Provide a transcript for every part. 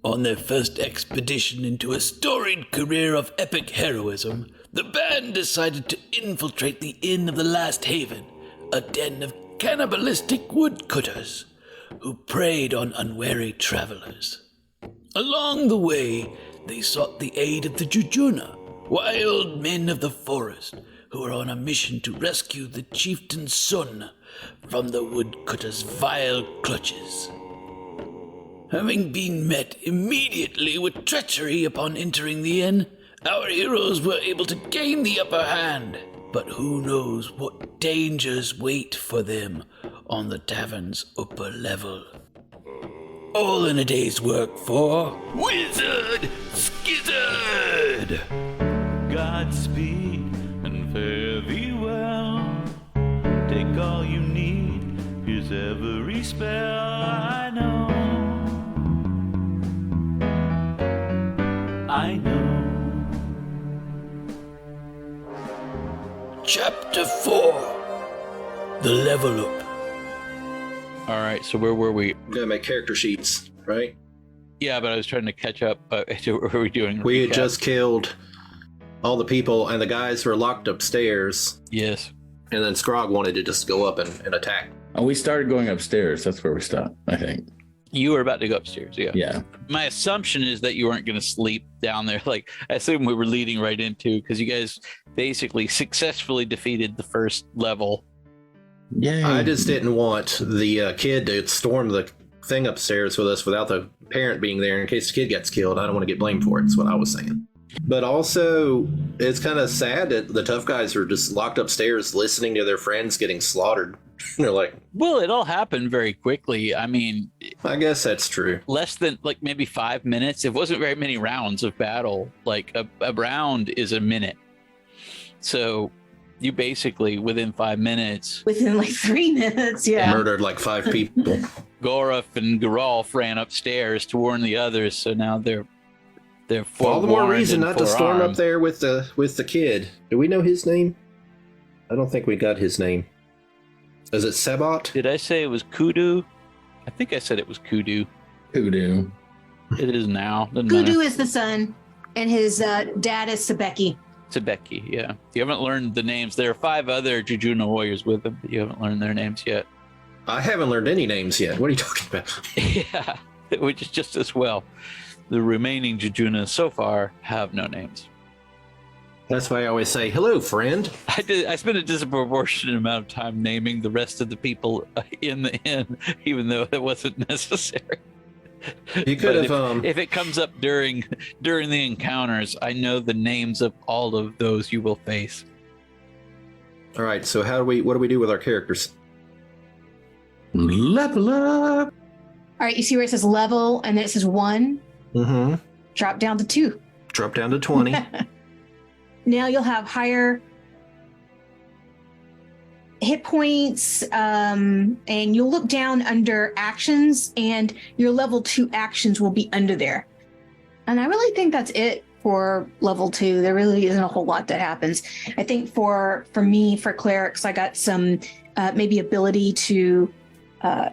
On their first expedition into a storied career of epic heroism, the band decided to infiltrate the Inn of the Last Haven, a den of cannibalistic woodcutters who preyed on unwary travelers. Along the way, they sought the aid of the Jujuna, wild men of the forest, who were on a mission to rescue the chieftain's son from the woodcutters' vile clutches. Having been met immediately with treachery upon entering the inn, our heroes were able to gain the upper hand. But who knows what dangers wait for them on the tavern's upper level. All in a day's work for Wyzyrd Skyzyrd! Godspeed and fare thee well. Take all you need, here's every spell I know. I know. Chapter 4. The Level Up. All right, so where were we? We're gonna make character sheets, right? Yeah, but I was trying to catch up. What were we doing? We had just killed all the people, and the guys were locked upstairs. Yes. And then Scrog wanted to just go up and attack. Oh, we started going upstairs. That's where we stopped, I think. You were about to go upstairs, yeah. Yeah. My assumption is that you weren't going to sleep down there. Like, I assume we were leading right into, because you guys basically successfully defeated the first level. Yeah. I just didn't want the kid to storm the thing upstairs with us without the parent being there in case the kid gets killed. I don't want to get blamed for it, that's what I was saying. But also, it's kind of sad that the tough guys are just locked upstairs listening to their friends getting slaughtered. They're like, well, it all happened very quickly. I mean, I guess that's true. Less than like maybe 5 minutes. It wasn't very many rounds of battle. Like a round is a minute. So you basically within 5 minutes. Within like 3 minutes, yeah. Murdered like 5 people. Goraf and Geralf ran upstairs to warn the others. So now they're all the more reason and not to storm forearmed. up there with the kid. Do we know his name? I don't think we got his name. Is it Sebot? Did I say it was Kudu? I think I said it was Kudu. Kudu. It is now. Doesn't Kudu matter. is the son, and his dad is Sebeki. Sebeki, yeah. You haven't learned the names. There are 5 other Jujuna warriors with them, but you haven't learned their names yet. I haven't learned any names yet. What are you talking about? Yeah, which is just as well. The remaining Jujuna so far have no names. That's why I always say, hello, friend. I spent a disproportionate amount of time naming the rest of the people in the inn, even though it wasn't necessary. You could have. If it comes up during the encounters, I know the names of all of those you will face. All right, so what do we do with our characters? Level up. All right, you see where it says level, and then it says 1. Mm-hmm. Drop down to 2. Drop down to 20. Now you'll have higher hit points, and you'll look down under actions, and your level 2 actions will be under there. And I really think that's it for level 2. There really isn't a whole lot that happens. I think for me, for clerics, I got some maybe ability to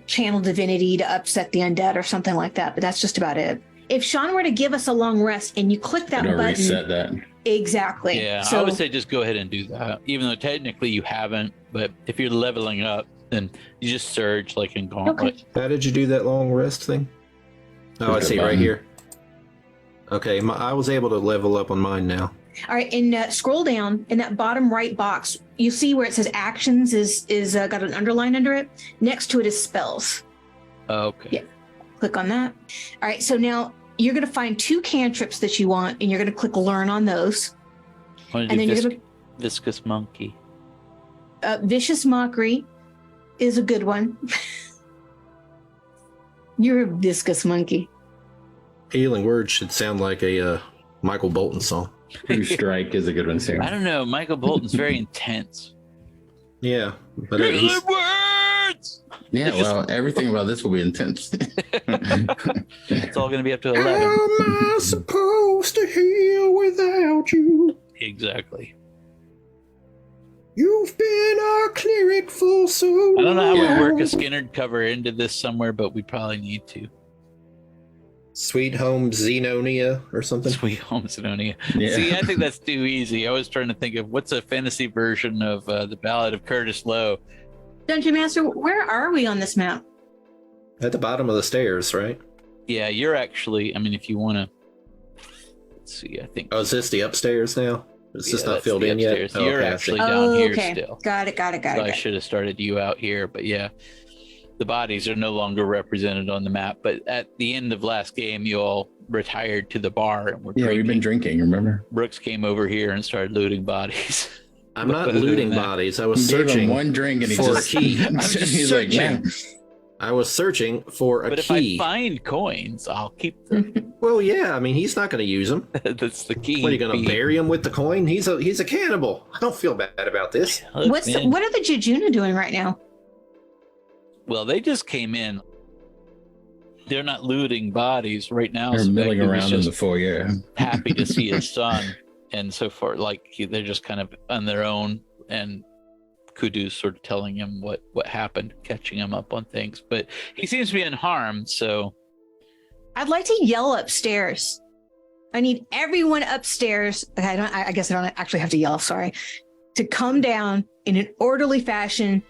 channel divinity to upset the undead or something like that, but that's just about it. If Sean were to give us a long rest and you click that button, Reset that. Exactly. Yeah, so, I would say just go ahead and do that, even though technically you haven't. But if you're leveling up, then you just surge like in Gauntlet. Okay. How did you do that long rest thing? Oh, I see right here. Okay, I was able to level up on mine now. All right, and scroll down in that bottom right box. You see where it says actions is got an underline under it. Next to it is spells. Okay. Yeah. Click on that. All right, so now you're going to find 2 cantrips that you want, and you're going to click learn on those. And then you're going to Viscous Monkey. Vicious Mockery is a good one. You're a viscous monkey. Healing Word should sound like a Michael Bolton song. True Strike is a good one too. I don't know. Michael Bolton's very intense. Yeah, but Healing Words! Yeah, well, everything about this will be intense. It's all going to be up to 11. How am I supposed to heal without you? Exactly. You've been our cleric for so long. I don't know how we work a Skinnerd cover into this somewhere, but we probably need to. Sweet Home Xenonia or something. Sweet Home Zenonia. Yeah. See, I think that's too easy. I was trying to think of what's a fantasy version of the Ballad of Curtis Lowe. Dungeon Master, where are we on this map? At the bottom of the stairs, right? Yeah, you're actually, I mean, if you want to, let's see, I think. Oh, is this the upstairs now? Is this Yeah, not that's filled the in yet? upstairs. Oh, You're okay, I actually see. down here okay. still. Got it. So I should have started you out here, but yeah, the bodies are no longer represented on the map. But at the end of last game, you all retired to the bar and were Yeah, drinking. we've been drinking, remember? Brooks came over here and started looting bodies. I'm not Other than looting that- bodies. I was Gave him searching one drink and he for a just key. he's like, man, I was searching for a But if key. I find coins, I'll keep them. Well, yeah. I mean, he's not going to use them. That's the key. What are you going to bury him with the coin? He's a cannibal. I don't feel bad about this. Look, What are the Jujuna doing right now? Well, they just came in. They're not looting bodies right now. they're milling Spectre was around in just the foyer. happy to see his son, and so far, like they're just kind of on their own. And Kudu's sort of telling him what happened, catching him up on things. But he seems to be unharmed, so I'd like to yell upstairs. I need everyone upstairs. Okay, I guess I don't actually have to yell. Sorry, to come down in an orderly fashion.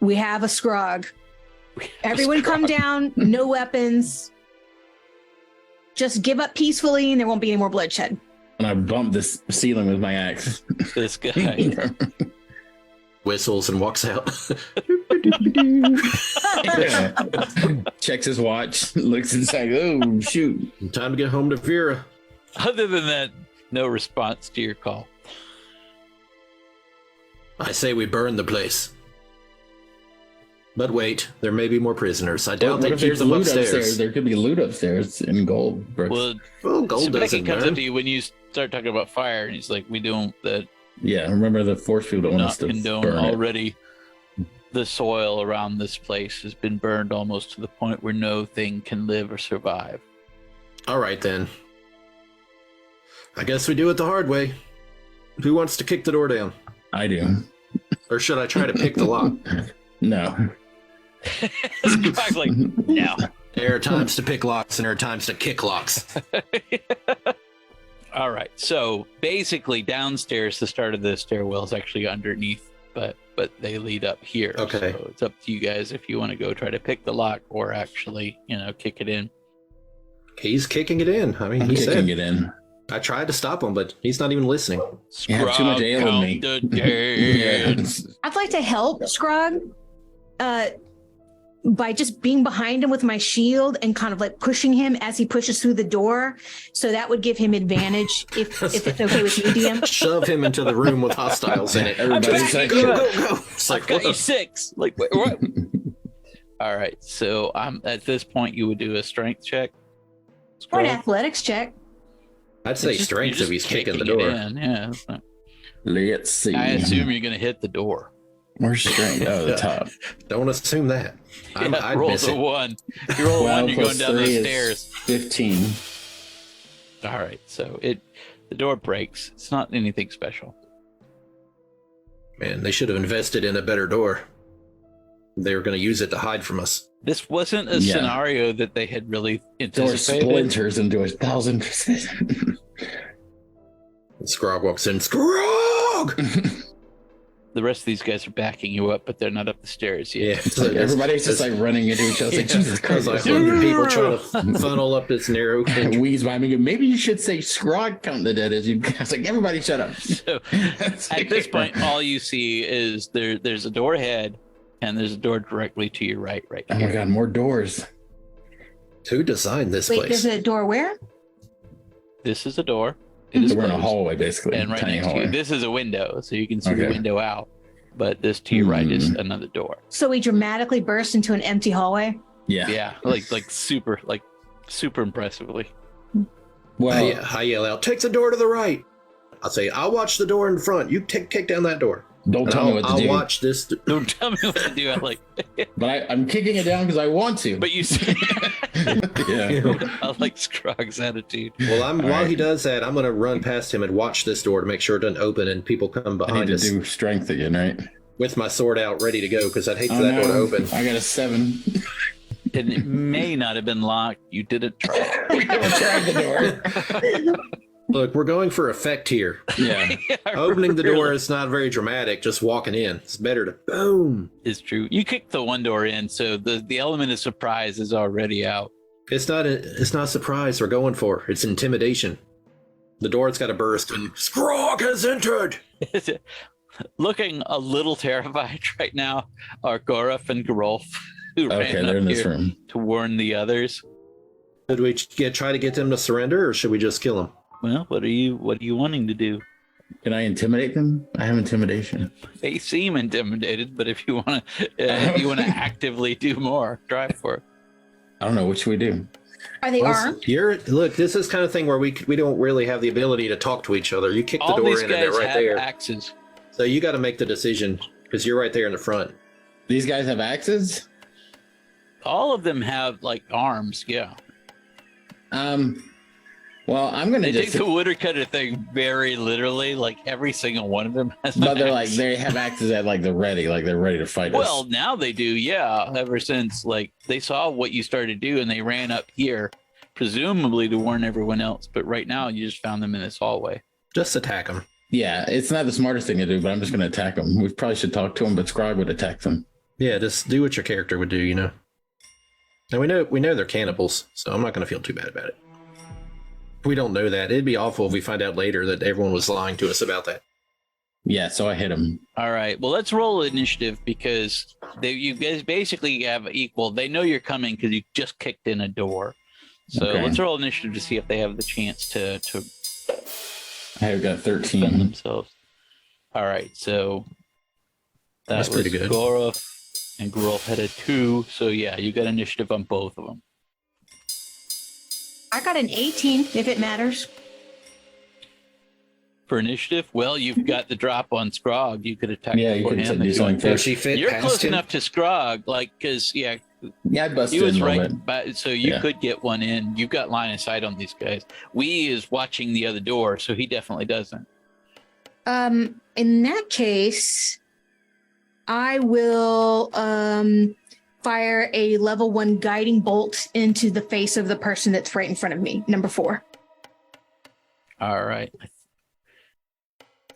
We have a scrog. Everyone come down. No weapons. Just give up peacefully, and there won't be any more bloodshed. And I bumped this ceiling with my axe. this guy. Whistles and walks out. Yeah. Checks his watch, looks inside. Oh, shoot. Time to get home to Vera. Other than that, no response to your call. I say we burn the place. But wait, there may be more prisoners. I doubt What they if keep there's them loot upstairs. There could be loot upstairs in gold. Brooks. Well, Well, gold Sibeki doesn't comes burn. up to you when you start talking about fire, and he's like, "We don't yeah, remember the force people don't want us not to condone burn it. already." The soil around this place has been burned almost to the point where no thing can live or survive. All right, then. I guess we do it the hard way. Who wants to kick the door down? I do. Or should I try to pick the lock? No. Squawk's like, no. There are times to pick locks and there are times to kick locks. All right. So basically, downstairs, the start of the stairwell is actually underneath, but they lead up here. Okay. So it's up to you guys if you want to go try to pick the lock or actually, kick it in. He's kicking it in. I mean, I'm he kicking said. it in. I tried to stop him, but he's not even listening. You have too much Scrog ale in me. count the dead. I'd like to help Scrog by just being behind him with my shield and kind of like pushing him as he pushes through the door. So that would give him advantage if it's okay with you, DM. Shove him into the room with hostiles in it. Everybody's like, Go, go, go. It's I've like, got you what? 6. Like, wait, what? All right. So at this point, you would do a strength check. Or an Scrog. athletics check. I'd say It's just- strength you're if he's just kicking the it door. in. Yeah. that's not- let's see. I assume you're going to hit the door. Where's strength? Oh, the top. Don't assume that. Yeah, I'd roll miss a it. 1. You roll a 1, you're going down those stairs. 15. All right. So the door breaks. It's not anything special. Man, they should have invested in a better door. They were going to use it to hide from us. This wasn't a Yeah. scenario that they had really Door anticipated. splinters into 1,000 pieces. And Scrog walks in. Scrog! The rest of these guys are backing you up, but they're not up the stairs Yeah, yet. it's like, Everybody's just like running into each other. It's like, Jesus There's Christ. like 100 people trying to funnel up this narrow And Wheeze by me. Maybe you should say Scrog count the dead as you. I was like, everybody shut up. So at this point, all you see is there's a door ahead, and there's a door directly to your right Oh my here. God, more doors. Who designed this Wait, place? there's a door where? This is a door. It is We're in a closed. hallway, basically. And right tiny next to hallway. you, this is a window, so you can see the Okay. window out. But this to your right is Hmm. another door. So we dramatically burst into an empty hallway. Yeah. Yeah, super impressively. Well, I yell out, take the door to the right. I'll say, I'll watch the door in front. You kick down that door. don't And tell me what to I'll do. watch this. Don't tell me what to do. But I'm kicking it down because I want to. But you see, yeah. I like Scrog's attitude. Well, All while right. he does that, I'm going to run past him and watch this door to make sure it doesn't open and people come I need behind to us do strength again, right? with my sword out ready to go because I'd hate for Oh, that door to no. open. I got a 7. And it may not have been locked. You didn't try. We haven't tried the door. Look, we're going for effect here. Yeah. Opening the door is not very dramatic, just walking in. It's better to boom. Is true. You kicked the one door in, so the element of surprise is already out. It's not a surprise we're going for. It's intimidation. The door's got to burst and Scrog has entered. Looking a little terrified right now are Goraf and Gerolf, who ran They're up in this here room. to warn the others. Should we try to get them to surrender, or should we just kill them? Well, what are you wanting to do? Can I intimidate them? I have intimidation. They seem intimidated, but if you want to actively do more, try for it. I don't know. What should we do? Are they armed? Look, this is kind of thing where we don't really have the ability to talk to each other. You kick the All door these in and they're guys right have there. axes. So you got to make the decision because you're right there in the front. These guys have axes? All of them have like arms. Yeah. Well, I'm gonna They just. take the woodcutter thing very literally. Like every single one of them has. But an they're axe. they have axes at like they're ready to fight Well, us. now they do, yeah. Ever since like they saw what you started to do and they ran up here, presumably to warn everyone else. But right now you just found them in this hallway. Just attack them. Yeah, it's not the smartest thing to do, but I'm just gonna attack them. We probably should talk to them, but Scrog would attack them. Yeah, just do what your character would do, you know. And we know they're cannibals, so I'm not going to feel too bad about it. We don't know that. It'd be awful if we find out later that everyone was lying to us about that. Yeah, so I hit him. All right. Well, let's roll initiative because you guys basically have equal. They know you're coming because you just kicked in a door. So Okay. let's roll initiative to see if they have the chance to I have got defend 13. themselves. All right. So That's was pretty good. Goraf and Gerolf had a 2. So yeah, you got initiative on both of them. I got an 18, if it matters. For initiative, well, you've got the drop on Scrog. You could attack Yeah, you could beforehand. do something Does first. she fit You're past close him? enough to Scrog, like, because Yeah, I busted he was in a little right, bit. but so you Yeah. could get one in. You've got line of sight on these guys. Wee is watching the other door, so he definitely doesn't. In that case, I will fire a level 1 guiding bolt into the face of the person that's right in front of me. Number 4. All right.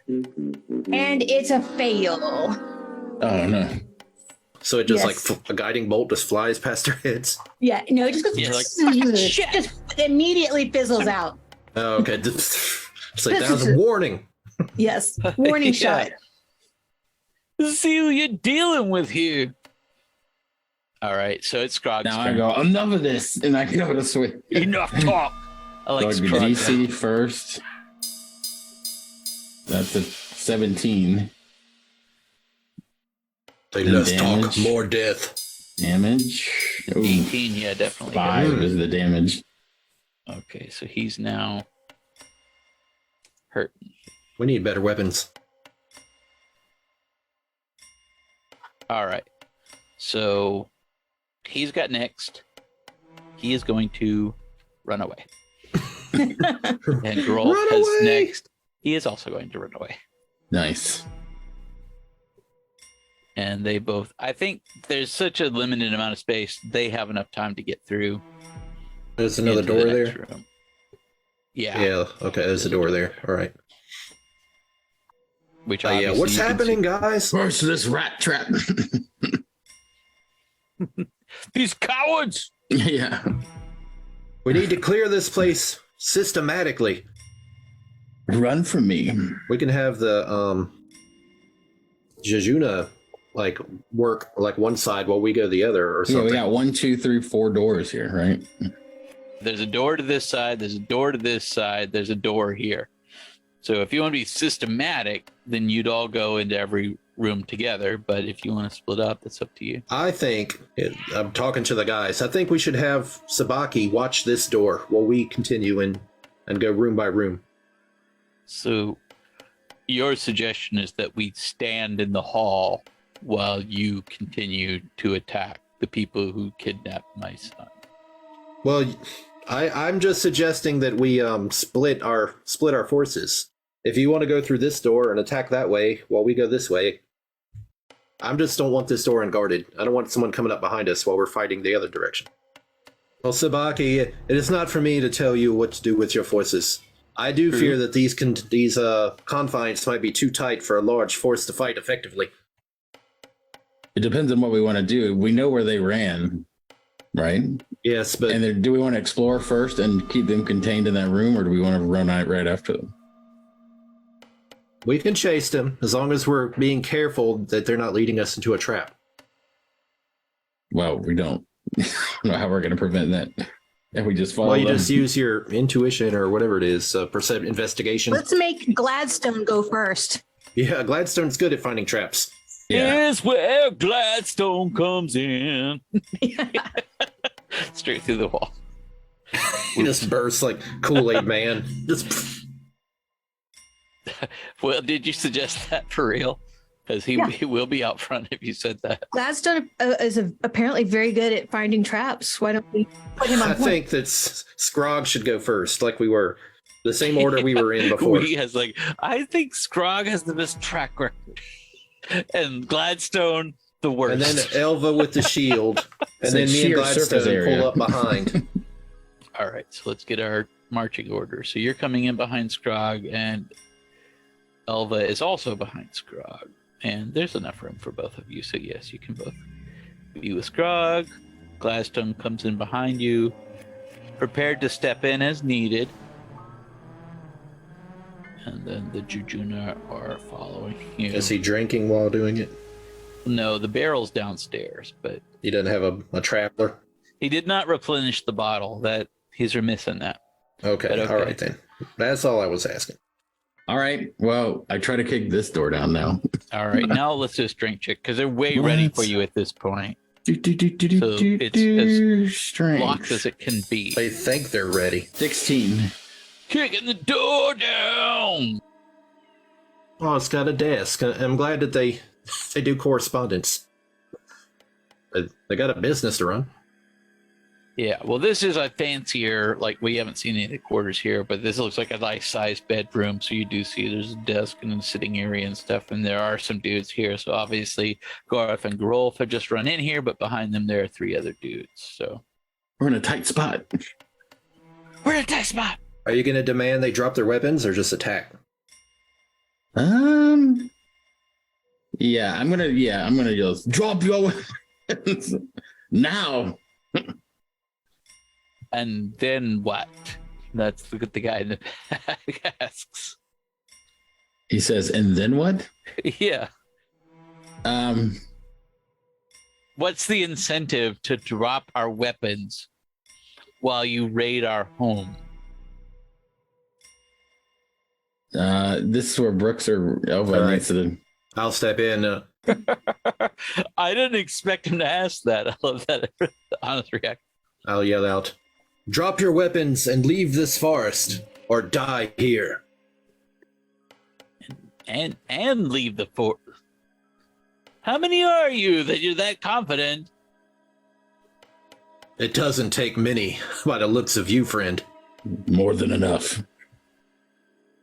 And it's a fail. Oh no. So it just Yes. like a guiding bolt just flies past their heads. Yeah, no, it just goes Yeah, like, shit. just immediately fizzles out. Oh, okay. It's like that was a warning. Yes. Warning Yeah. shot. See who you're dealing with here. All right, so it's Scrog's Now I turn. go, enough of this, and I go to switch. Enough talk. I like So Scrog. DC first. That's a 17 Say, And let's talk damage. more death. damage. Ooh, 18, yeah, definitely. 5 is the damage. Okay, so he's now hurt. We need better weapons. All right. So he's got next. He is going to run away. And Gerolf Run has away! next. He is also going to run away. Nice. And they both, I think there's such a limited amount of space. They have enough time to get through. There's another into door the next there. room. Yeah. Yeah. Okay. There's a door there. All right. Which Yeah. obviously What's you can happening, guys? First this rat trap. see. These cowards. Yeah. We need to clear this place systematically. Run from me. We can have the Jujuna like work like one side while we go the other or Yeah, something. we got 1, 2, 3, 4 doors here, right? There's a door to this side. There's a door to this side. There's a door here. So if you want to be systematic, then you'd all go into every room together. But if you want to split up, that's up to you. I think I'm talking to the guys. I think we should have Sabaki watch this door while we continue and go room by room. So your suggestion is that we stand in the hall while you continue to attack the people who kidnapped my son. Well, I'm just suggesting that we split our forces. If you want to go through this door and attack that way while we go this way, I just don't want this door unguarded. I don't want someone coming up behind us while we're fighting the other direction. Well, Sabaki, it is not for me to tell you what to do with your forces. I do fear that these confines might be too tight for a large force to fight effectively. It depends on what we want to do. We know where they ran, right? Yes, but... And then, do we want to explore first and keep them contained in that room, or do we want to run out right after them? We can chase them, as long as we're being careful that they're not leading us into a trap. Well, we don't. I don't know how we're going to prevent that. If we just follow Well, you them. just use your intuition or whatever it is, investigation. Let's make Gladstone go first. Yeah, Gladstone's good at finding traps. Yeah. Here's where Gladstone comes in. Straight through the wall. He just bursts like Kool-Aid Man. Just... Well, did you suggest that for real? Because he will be out front if you said that. Gladstone is apparently very good at finding traps. Why don't we put him on I point? think that Scrog should go first, like we were. The same order we were in before. I think Scrog has the best track record. And Gladstone, the worst. And then Elva with the shield. And So then me and sheer surface Gladstone area. pull up behind. All right, so let's get our marching order. So you're coming in behind Scrog, and Elva is also behind Scrog. And there's enough room for both of you, so yes, you can both be with Scrog. Gladstone comes in behind you, prepared to step in as needed. And then the Jujuna are following you. Is he drinking while doing it? No, the barrel's downstairs, but He doesn't have a traveler? he did not replenish the bottle. That he's remiss in that. Okay, But okay. all right then. That's all I was asking. All right. Well, I try to kick this door down now. All right, now let's just drink check because they're way ready for you at this point. It's strange. Locked as it can be. They think they're ready. 16. Kicking the door down. Oh, it's got a desk. I'm glad that they do correspondence. They got a business to run. Yeah, well, this is a fancier, like, we haven't seen any of the quarters here, but this looks like a nice-sized bedroom, so you do see there's a desk and a sitting area and stuff, and there are some dudes here, so obviously Garth and Grolf have just run in here, but behind them there are 3 other dudes, so... We're in a tight spot. We're in a tight spot! Are you going to demand they drop their weapons or just attack? Yeah, I'm gonna just drop your weapons now. And then what? That's what the guy in the back asks. He says, and then what? Yeah. What's the incentive to drop our weapons while you raid our home? This is where Brooks or Elva All right. needs to. I'll step in. I didn't expect him to ask that. I love that honest reaction. I'll yell out, "Drop your weapons and leave this forest, or die here." And leave the fort. How many are you that you're that confident? It doesn't take many, by the looks of you, friend. More than enough.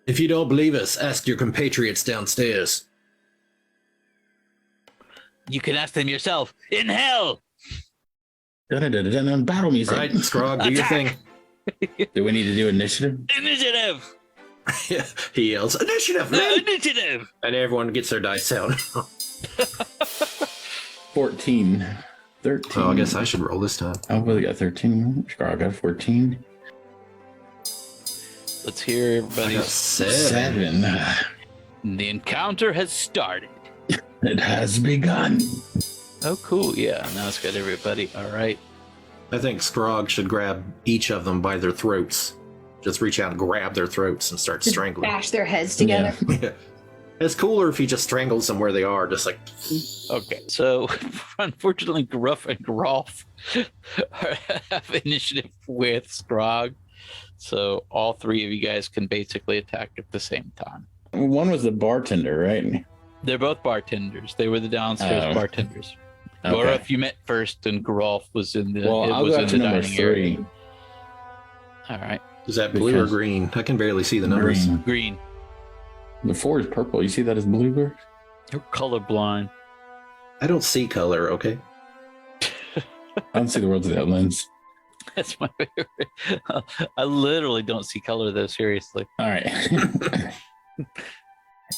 If you don't believe us, ask your compatriots downstairs. You can ask them yourself. In hell! Dun-dun-dun-dun-dun, battle music. All right, Scrog, do your thing. Do we need to do initiative? Initiative! He yells, "Initiative, man!" Initiative! And everyone gets their dice out. 14. 13. Oh, I guess I should roll this time. I really got 13. Scar got 14. Let's hear I got everybody's... 7. 7. The encounter has started. It has begun. Oh, cool. Yeah, now it's got everybody. All right. I think Scrog should grab each of them by their throats. Just reach out and grab their throats and start Just strangling. bash their heads together. Yeah. It's cooler if he just strangles them where they are, just like... Okay, so unfortunately, Gruff and Grolf have initiative with Scrog. So all 3 of you guys can basically attack at the same time. One was the bartender, right? They're both bartenders. They were the downstairs bartenders. Okay. Gorf, you met first, and Grolf was in the. Well, I'll was go in to the number dining 3. area. All right, Is that blue or Because- green? I can barely see the numbers. Green. green. The 4 is purple. You see that as blue? Bird? You're colorblind. I don't see color, okay? I don't see the world through that lens. That's my favorite. I literally don't see color though, seriously. All right.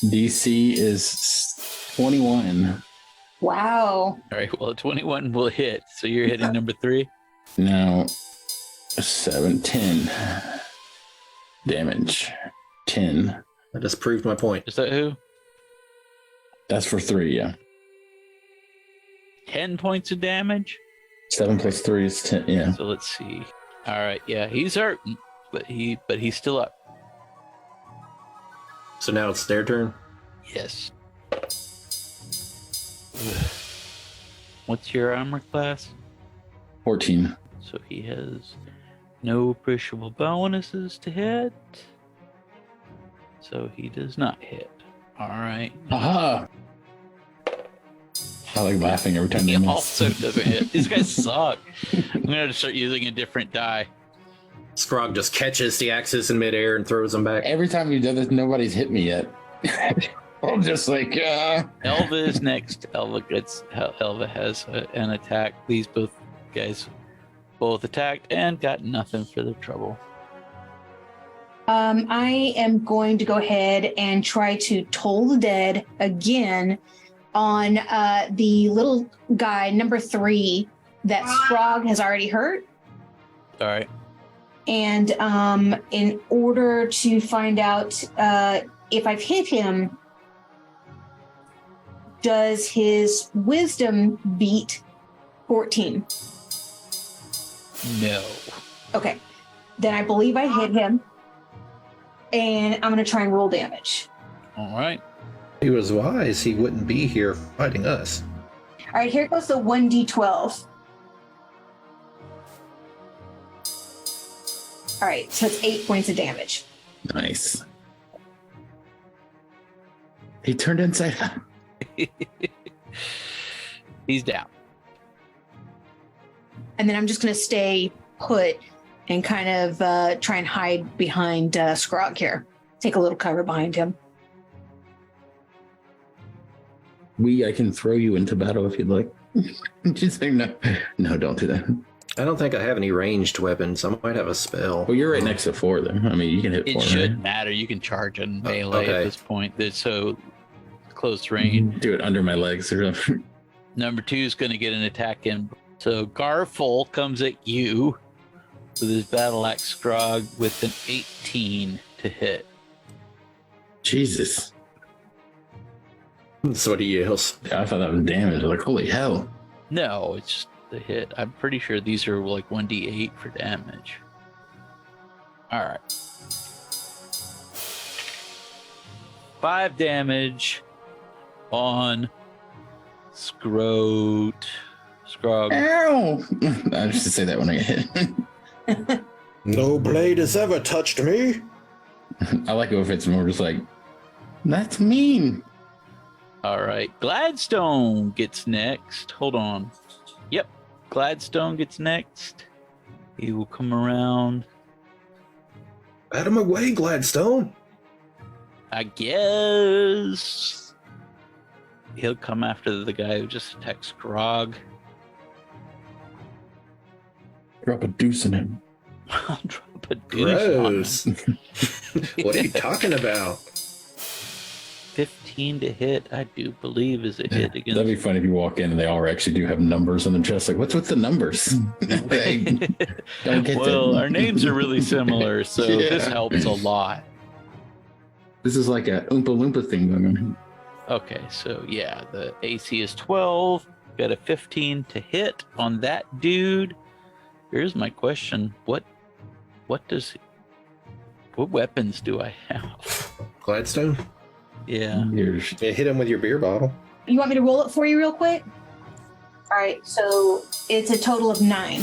DC is 21. Wow. All right, well, 21 will hit. So you're hitting number 3? Now, 10 damage. 10. I just proved my point. Is that who? That's for 3, yeah. 10 points of damage? 7 plus 3 is 10, yeah. So let's see. All right, yeah, he's hurting, but he's still up. So now it's their turn? Yes. What's your armor class? 14. So he has no appreciable bonuses to hit. So he does not hit. All right. Aha! I like laughing every time He they miss. also doesn't hit. These guys suck. I'm going to have to start using a different die. Scrog just catches the axes in midair and throws them back. Every time you've done this, nobody's hit me yet. I'm just like, Elva is next. Elva has an attack. These both guys both attacked and got nothing for their trouble. I am going to go ahead and try to toll the dead again on the little guy, number 3, that Scrog has already hurt. All right. And in order to find out if I've hit him, does his wisdom beat 14? No. Okay. Then I believe I hit him. And I'm going to try and roll damage. All right. He was wise. He wouldn't be here fighting us. All right, here goes the 1d12. All right, so it's 8 points of damage. nice. He turned inside out. He's down. And then I'm just going to stay put and kind of try and hide behind Scrog here. Take a little cover behind him. I can throw you into battle if you'd like. She's like, no, don't do that. I don't think I have any ranged weapons. I might have a spell. Well, you're right next to 4 then. I mean, you can hit 4. It shouldn't right? matter. You can charge and melee okay. at this point. They're so close range. Do it under my legs or something. Number 2 is going to get an attack in. So Garful comes at you with his battle axe Scrog with an 18 to hit. Jesus. That's what he yells. Yeah, I thought that was damage. Like, holy hell. No, it's just the hit. I'm pretty sure these are like 1d8 for damage. All right. 5 damage on Scrog. Ow! I used to say that when I get hit. No blade has ever touched me. I like it if it's more just like, that's mean. All right. Gladstone gets next. Hold on. Yep. Gladstone gets next. He will come around. Out of my way, Gladstone. I guess he'll come after the guy who just attacked Scrog. Drop a deuce in him. I'll drop a deuce on him. Gross. What are you talking about? 15 to hit, I do believe, is a hit against. That'd be funny if you walk in and they all actually do have numbers on the chest. Like, what's with the numbers? Don't get Well, them. our names are really similar, so Yeah. this helps a lot. This is like a Oompa Loompa thing going on. Okay, so yeah, the AC is 12. Got a 15 to hit on that dude. Here's my question: what weapons do I have? Gladstone? Yeah. You hit him with your beer bottle. You want me to roll it for you real quick? All right, so it's a total of 9.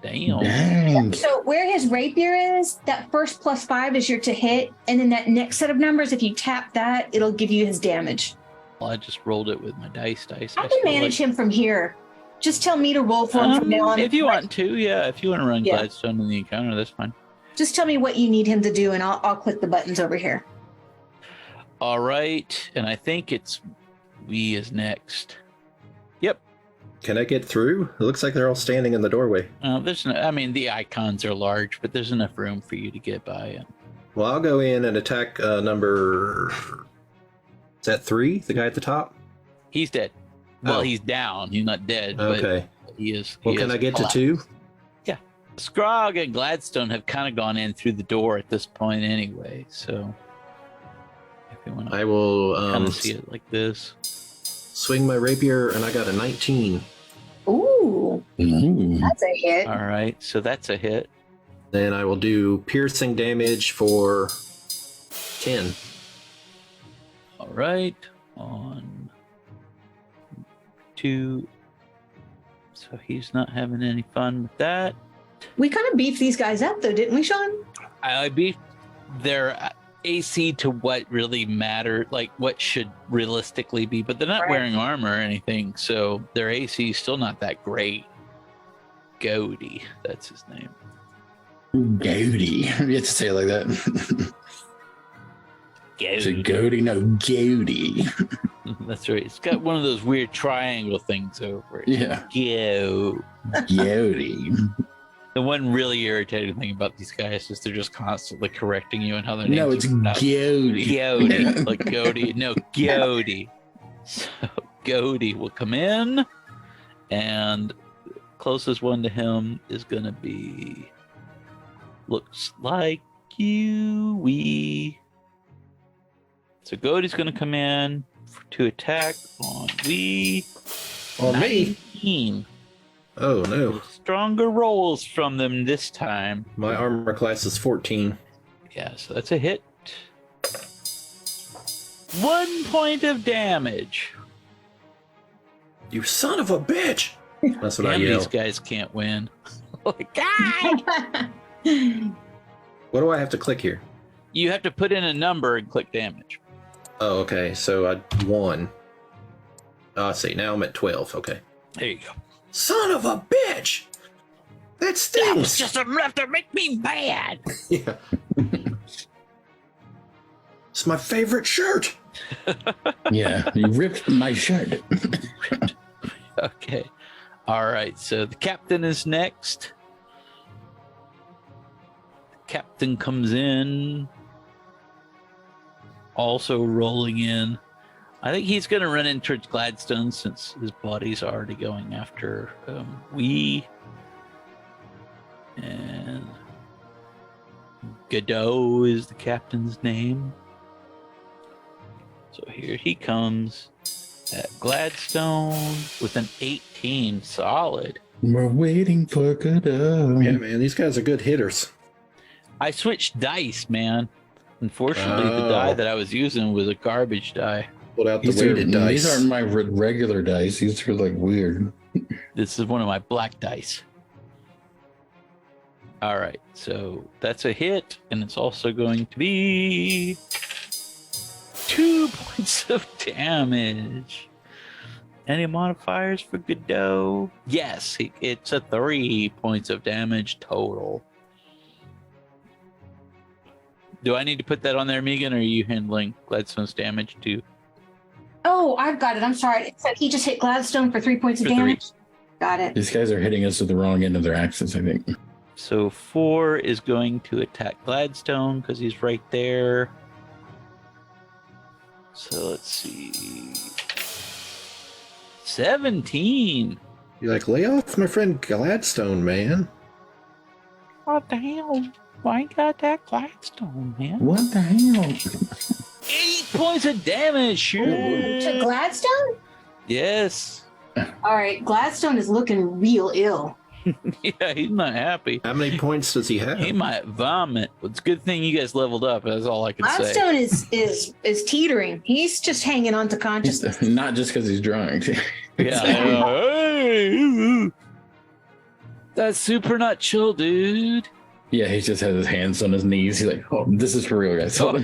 Damn. Dang. So where his rapier is, that first +5 is your to hit, and then that next set of numbers, if you tap that, it'll give you his damage. Well, I just rolled it with my dice. I can manage him from here. Just tell me to roll for him from now on. If you want to, yeah. If you want to run Yeah. Gladstone in the encounter, that's fine. Just tell me what you need him to do, and I'll click the buttons over here. All right, and I think it's we is next. Yep. Can I get through? It looks like they're all standing in the doorway. There's no, I mean, the icons are large, but there's enough room for you to get by it. Well, I'll go in and attack number... Is that 3? The guy at the top? He's dead. Well, Oh. he's down. He's not dead. Okay. But he is. Well, he can is I get to collapsed. 2? Yeah. Scrog and Gladstone have kind of gone in through the door at this point anyway. So if you want I to will kind of see it like this. swing my rapier, and I got a 19. Ooh, Ooh. that's a hit. All right. So that's a hit. Then I will do piercing damage for 10. All right. On 2. So he's not having any fun with that. We kind of beefed these guys up, though, didn't we, Sean? I beat their AC to what really mattered, like what should realistically be, but they're not Right. wearing armor or anything, so their AC is still not that great. Goaty, that's his name. Goaty. You have to say it like that. Is it Goaty. goaty? No, goaty. That's right. It's got one of those weird triangle things over it. Yeah. Go. Goaty. The one really irritating thing about these guys is they're just constantly correcting you on how their names No, it's are pronounced. goaty. Goaty, like Goaty. No, Goaty. So Goaty will come in, and closest one to him is gonna be, looks like Wee. So Goaty's gonna come in to attack on Wee. On me? 19. Oh, no. Stronger rolls from them this time. My armor class is 14. Yeah, so that's a hit. 1 point of damage. You son of a bitch! That's what I Damn, yell. these guys can't win. Like, God! What do I have to click here? You have to put in a number and click damage. Oh, okay. So I won. Oh, I see. Now I'm at 12. Okay. There you go. Son of a bitch! That That was stings! just enough to make me mad. Yeah. It's my favorite shirt! Yeah, you ripped my shirt. Okay. All right. So the captain is next. The captain comes in. Also rolling in. I think he's going to run in towards Gladstone since his body's already going after Wee. And Godot is the captain's name. So here he comes at Gladstone with an 18. Solid. We're waiting for Godot. Yeah, man. These guys are good hitters. I switched dice, man. Unfortunately, the Oh. die that I was using was a garbage die. Pulled out the These, are, weighted dice. these aren't my regular dice. These are like weird. This is one of my black dice. All right, so that's a hit, and it's also going to be 2 points of damage. Any modifiers for Godot? Yes, it's a 3 points of damage total. Do I need to put that on there, Megan, or are you handling Gladstone's damage too? Oh, I've got it. I'm sorry. It said he just hit Gladstone for 3 points of For 3. damage. Got it. These guys are hitting us with the wrong end of their axes, I think. So 4 is going to attack Gladstone because he's right there. So let's see. 17. You're like, lay off my friend Gladstone, man. What the hell? Why you gotta attack Gladstone, man? What the hell? 8 points of damage. To Gladstone? Yes. All right. Gladstone is looking real ill. Yeah, he's not happy. How many points does he have? He might vomit. It's a good thing you guys leveled up. That's all I can say. Gladstone is teetering. He's just hanging on to consciousness. Not just because he's drunk. Yeah. Hey, that's super not chill, dude. Yeah, he just has his hands on his knees. He's like, oh, this is for real, guys. I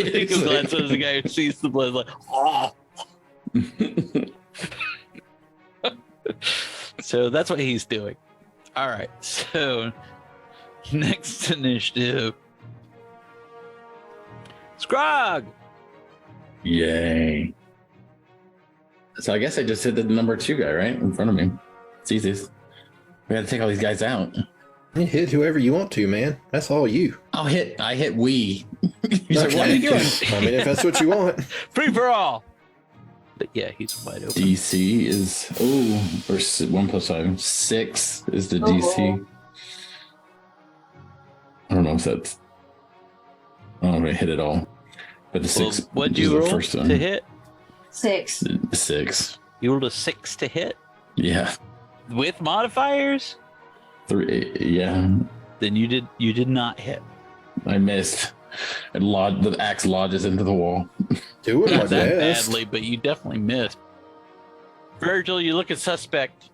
think of Gladstone as the guy who sees the blood like, oh. So that's what he's doing. All right. So next initiative Scrog! Yay. So I guess I just hit the number 2 guy, right? In front of me. It's easiest. We gotta take all these guys out. You hit whoever you want to, man. That's all you. I hit we. He's like, what are you doing? I mean, if that's what you want. Free for all! But yeah, he's wide open. DC is, or 1 + 5. 6 is the DC. I don't know if that's, I don't know if I hit it all. But the 6 what'd is you the roll first one. to hit? 6. 6. You rolled a 6 to hit? Yeah. With modifiers? 3. Yeah. Then you did not hit. I missed. And the axe lodges into the wall. Do it my Not that best. badly, but you definitely missed. Virgil, you look at suspect.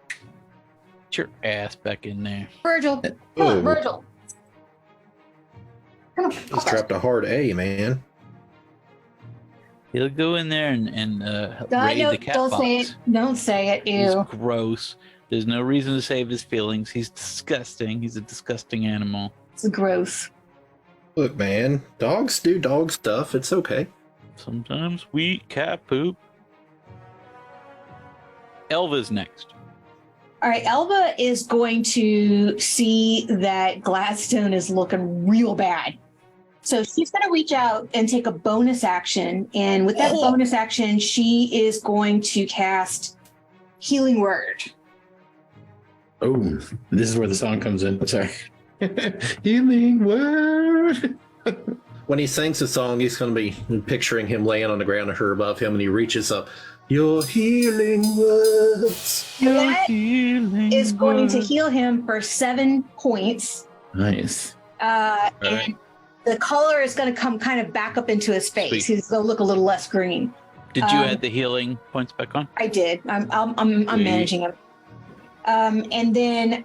Get your ass back in there. Virgil. Come on, Virgil. Come on. Just trapped a hard A, man. He'll go in there and raid no, the cat don't box. say it. Don't say it. He's Ew. gross. There's no reason to save his feelings. He's disgusting. He's a disgusting animal. It's gross. Look, man. Dogs do dog stuff. It's okay. Sometimes we eat cat poop. Elva's next. All right, Elva is going to see that Gladstone is looking real bad. So she's going to reach out and take a bonus action. And with that bonus action, she is going to cast Healing Word. Oh, this is where the song comes in. Sorry. Healing word. When he sings the song, he's going to be picturing him laying on the ground and her above him, and he reaches up. Your healing words. And that is going to heal him for 7 points. Nice. And the color is going to come kind of back up into his face. Sweet. He's going to look a little less green. Did you add the healing points back on? I did. I'm managing him. And then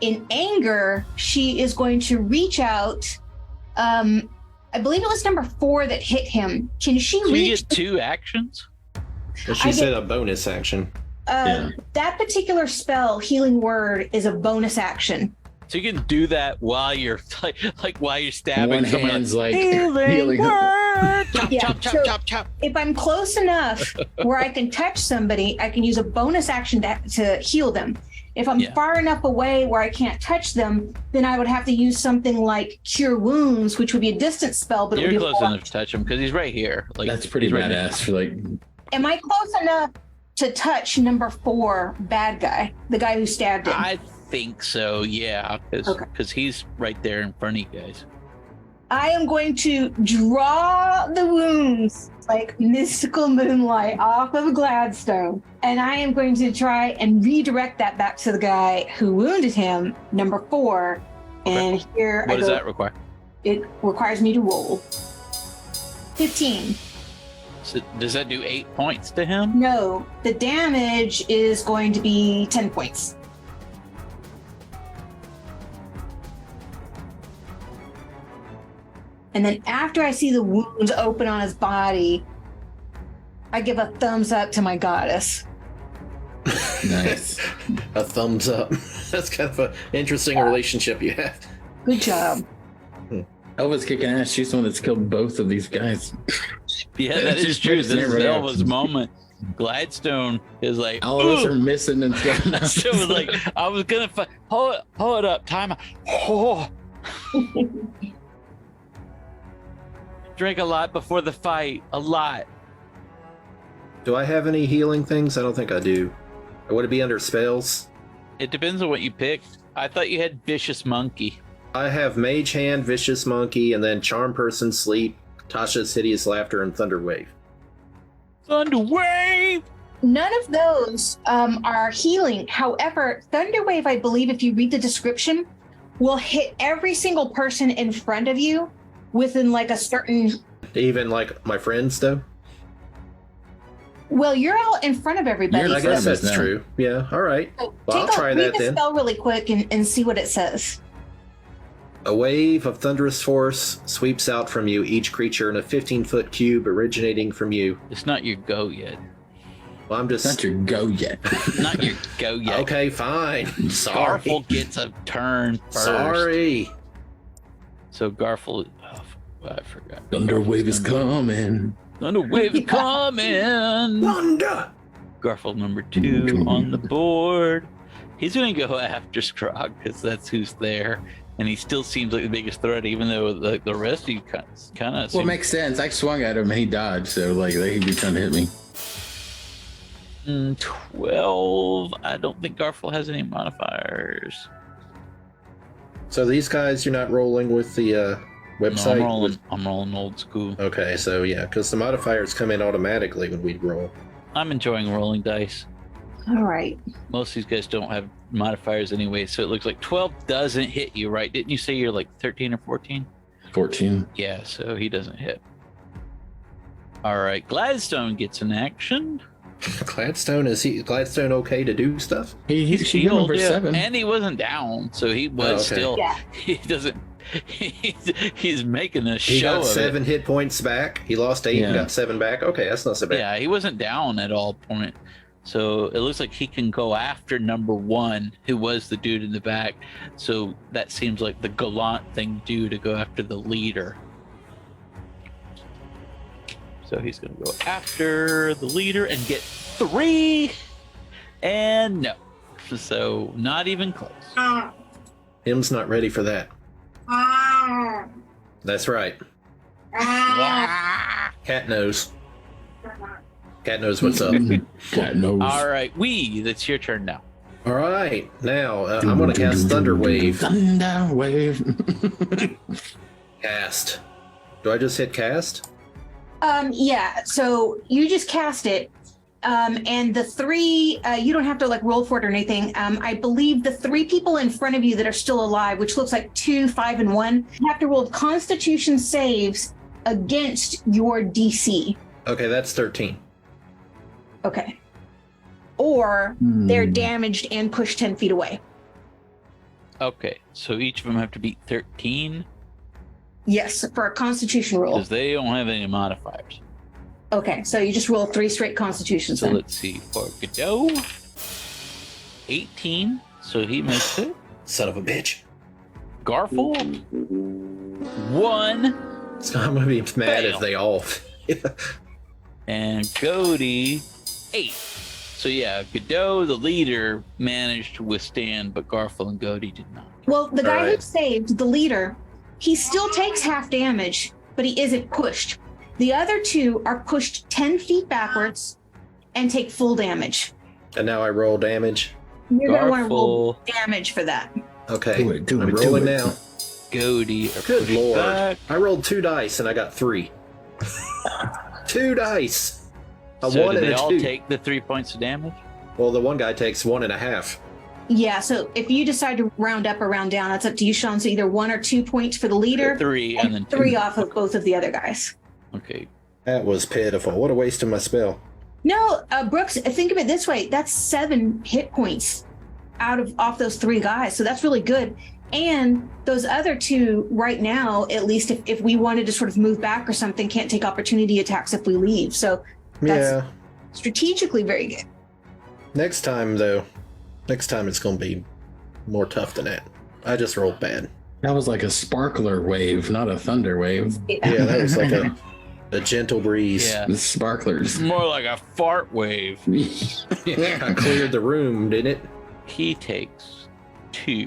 in anger, she is going to reach out. I believe it was number 4 that hit him. Can she So you reach? get 2 actions? Well, she said a bonus action. That particular spell, Healing Word, is a bonus action. So you can do that while you're like while you're stabbing One someone. hand's like Healing healing. word. Chop, Yeah, chop, chop, so- chop, chop. If I'm close enough where I can touch somebody, I can use a bonus action to heal them. If I'm Yeah. far enough away where I can't touch them, then I would have to use something like Cure Wounds, which would be a distance spell, but it You're would be close enough to touch him because he's right here. Like That's pretty he's right here. badass for like. Am I close enough to touch number 4 bad guy, the guy who stabbed him? I think so, yeah, because Okay. he's right there in front of you guys. I am going to draw the wounds like mystical moonlight off of Gladstone, and I am going to try and redirect that back to the guy who wounded him, number 4. And here What I does go. that require? It requires me to roll 15. So does that do 8 points to him? No, the damage is going to be 10 points. And then after I see the wounds open on his body, I give a thumbs up to my goddess. Nice. A thumbs up. That's kind of an interesting relationship you have. Good job. Elva's kicking ass. She's the one that's killed both of these guys. Yeah, that is Just true. makes This is everybody Elva's else. moment. Gladstone is like, All of us "Ooh." are missing and stuff. So it was like, I was gonna hold it up. Time. Oh. Drink a lot before the fight. A lot. Do I have any healing things? I don't think I do. Or would it be under spells? It depends on what you picked. I thought you had Vicious Monkey. I have Mage Hand, Vicious Monkey, and then Charm Person, Sleep, Tasha's Hideous Laughter, and Thunder Wave. Thunder Wave! None of those are healing. However, Thunderwave, I believe, if you read the description, will hit every single person in front of you within like a certain. Even like my friends, though? Well, you're all in front of everybody. You're I in so- guess front of us that's now. true. Yeah, all right. so Well, I'll try read that the then. spell really quick and see what it says. A wave of thunderous force sweeps out from you, each creature in a 15-foot cube originating from you. It's not your go yet. Well, I'm It's not just... your go yet. Not your go yet. Okay, fine. Sorry. Garful gets a turn first. Sorry. So Garful, I forgot. Thunderwave is coming. Thunderwave is coming. Thunder! Garfield number 2 on the board. He's going to go after Scrog because that's who's there. And he still seems like the biggest threat, even though the rest of you kind of. Well, it makes sense. I swung at him and he dodged, so like he'd be trying to hit me. 12. I don't think Garfield has any modifiers. So these guys, you're not rolling with the website? No, I'm rolling old school. Okay, so yeah, because the modifiers come in automatically when we roll. I'm enjoying rolling dice. All right. Most of these guys don't have modifiers anyway, so it looks like 12 doesn't hit you, right? Didn't you say you're like 13 or 14? 14. Yeah, so he doesn't hit. All right, Gladstone gets an action. Gladstone, is Gladstone okay to do stuff? He's number 7. and he wasn't down, so he was still. Yeah. He doesn't. He's making a He show got of 7 hit points back. He lost 8 and got 7 back. Okay, that's not so it. bad. Yeah, he wasn't down at all point. So it looks like he can go after number 1, who was the dude in the back. So that seems like the gallant thing to do, to go after the leader. So he's going to go after the leader and get 3. And no. So not even close. Him's not ready for that. That's right. Cat knows. Cat knows what's up. Cat knows. All right, that's your turn now. All right, now I'm going to cast Thunder Wave. Thunder Wave. Cast. Do I just hit cast? Yeah, so you just cast it. And the 3, you don't have to like roll for it or anything. I believe the 3 people in front of you that are still alive, which looks like 2, 5, and 1, have to roll Constitution saves against your DC. Okay, that's 13. Okay. Or they're damaged and pushed 10 feet away. Okay, so each of them have to beat 13 Yes, for a Constitution roll. because they don't have any modifiers. Okay, so you just roll 3 straight Constitutions So then. let's see, for Godot, 18, so he makes it. Son of a bitch. Garfield, 1, So I'm going to be mad Fail. if they all. and Cody, 8. So yeah, Godot, the leader, managed to withstand, but Garfield and Cody did not. Well, the guy who Alright. saved, the leader, he still takes half damage, but he isn't pushed. The other 2 are pushed 10 feet backwards and take full damage. And now I roll damage. You're going to want to roll Garfield, damage for that. Okay, Do it, I'm do rolling it. now. Cody are Good pushed lord. back. I rolled 2 dice and I got 3. 2 dice. A So 1 did and they a all 2. take the 3 points of damage? Well, the one guy takes 1.5. Yeah, so if you decide to round up or round down, that's up to you, Sean. So either 1 or 2 points for the leader, 3 and then 2. 3 off of both of the other guys. Okay. That was pitiful. What a waste of my spell. No, Brooks, think of it this way. That's 7 hit points off those 3 guys. So that's really good. And those other 2 right now, at least if we wanted to sort of move back or something, can't take opportunity attacks if we leave. So that's Yeah. strategically very good. Next time, it's going to be more tough than that. I just rolled bad. That was like a sparkler wave, not a thunder wave. Yeah, that was like a gentle breeze. Yeah. The sparklers. More like a fart wave. Yeah, I cleared the room, didn't it? He takes 2.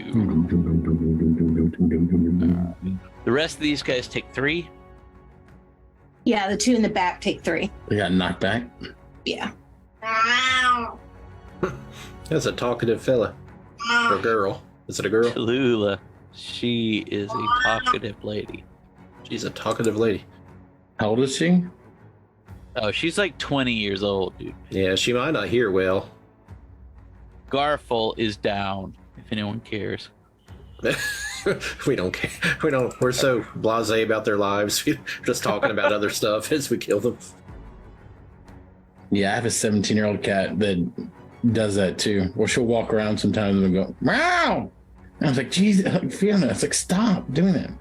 The rest of these guys take 3. Yeah, the 2 in the back take 3. They got knocked back. Yeah. That's a talkative fella. Or girl. Is it a girl? Tallulah, she is a talkative lady. She's a talkative lady. How old is she? Oh, she's like 20 years old, dude. Yeah, she might not hear well. Garful is down, if anyone cares. We don't care. We're so blasé about their lives. We're just talking about other stuff as we kill them. Yeah, I have a 17-year-old cat that does that too. Well, she'll walk around sometimes and go, meow! And I was like, geez, Fiona, it's like, stop doing that.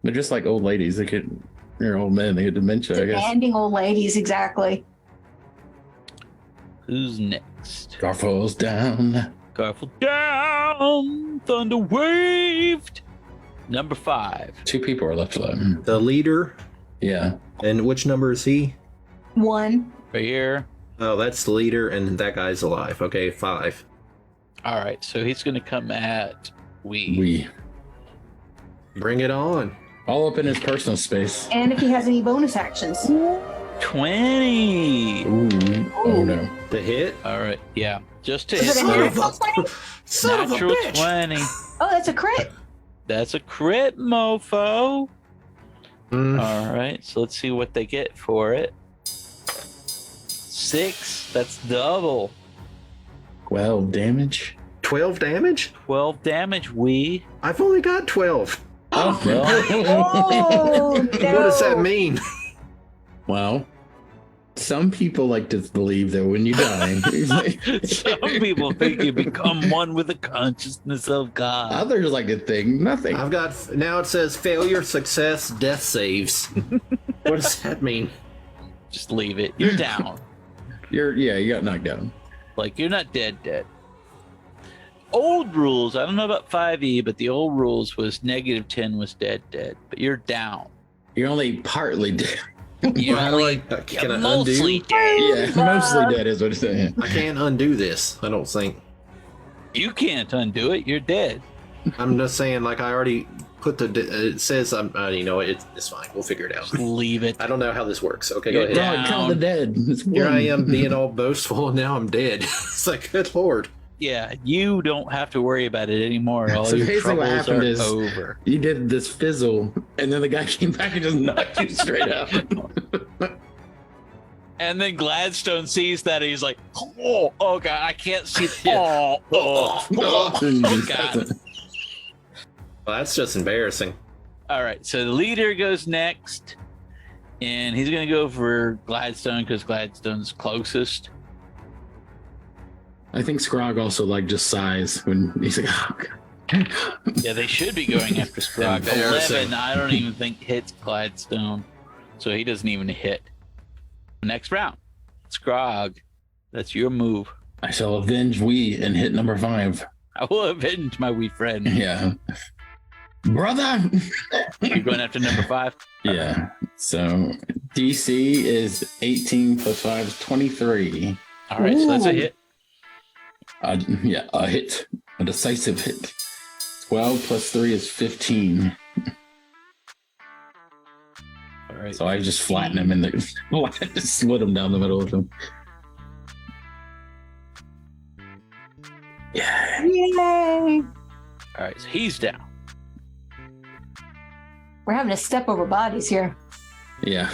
They're just like old ladies. They're old men. They get dementia, I guess. Demanding old ladies, exactly. Who's next? Garfield's down. Garfield down! Thunder waved! Number 5. 2 people are left alive. The leader. Yeah. And which number is he? 1. Right here. Oh, that's the leader, and that guy's alive. Okay, 5. All right, so he's going to come at We. Bring it on. All up in his personal space. And if he has any bonus actions. 20. Ooh. Oh no. The hit? All right, yeah. Just to Is hit it a the natural 20? Son of a natural bitch. 20. Oh, that's a crit. That's a crit, mofo. Mm. All right, so let's see what they get for it. 6. That's double. 12 damage. 12 damage? 12 damage, we. I've only got 12. Oh, Oh, no. What does that mean? Well, some people like to believe that when you die, Some people think you become one with the consciousness of God. others like to think nothing. I've got, now it says failure, success, death saves. What does that mean? Just leave it. You're down. You got knocked down. Like, you're not dead. Old rules, I don't know about 5e, but the old rules was -10 was dead. But you're down. You're only partly dead. You're How do only can I mostly undo? dead. Yeah, mostly dead is what it's saying. I can't undo this, I don't think. You can't undo it. You're dead. I'm just saying, like, I already put it says, it's fine. We'll figure it out. Just leave it. I don't know how this works. Okay, go You're ahead. down. No, count the dead. It's Here one. I am being all boastful, and now I'm dead. It's like, good lord. Yeah, you don't have to worry about it anymore. All So your basically what troubles happened are is- over. You did this fizzle, and then the guy came back and just knocked you straight out. And then Gladstone sees that and he's like, oh God, I can't see. Oh God. Well, that's just embarrassing. All right, so the leader goes next, and he's going to go for Gladstone because Gladstone's closest. I think Scrog also just sighs when he's like, oh, God. Yeah, they should be going after Scrog. Embarrassing. 11, I don't even think hits Gladstone, so he doesn't even hit. Next round, Scrog, that's your move. I shall avenge we and hit number 5. I will avenge my wee friend. Yeah. Brother! You're going after number 5? Yeah. So DC is 18 plus 5 is 23. All right, so that's a hit. A hit. A decisive hit. 12 plus 3 is 15. All right. So I just flatten him in the just split him down the middle of him. Yeah. Yay. All right, so he's down. We're having to step over bodies here. Yeah.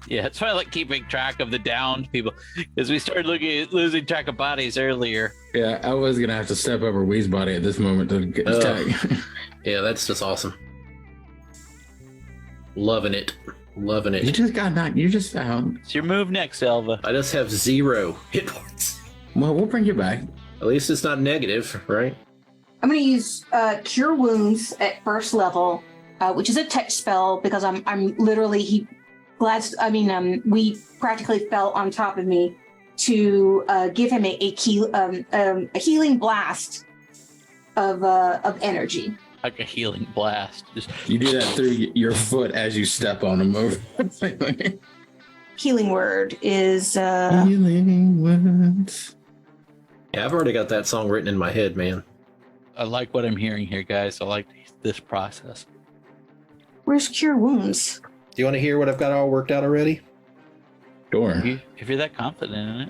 Yeah, that's why I like keeping track of the downed people, because we started losing track of bodies earlier. Yeah, I was gonna have to step over Wee's body at this moment to get his tag. Yeah, that's just awesome. Loving it. Loving You it. just got knocked. You just found. It's your move next, Elva. I just have 0 hit points. Well, we'll bring you back. At least it's not negative, right? I'm going to use Cure Wounds at first level, which is a touch spell because I'm literally we practically fell on top of me to give him a healing blast of energy. Like a healing blast. Just You do that through your foot as you step on him over. Healing word is Healing words. Yeah, I've already got that song written in my head, man. I like what I'm hearing here, guys. I like this process. where's Cure Wounds? Do you want to hear what I've got all worked out already? Door. If you're that confident in it.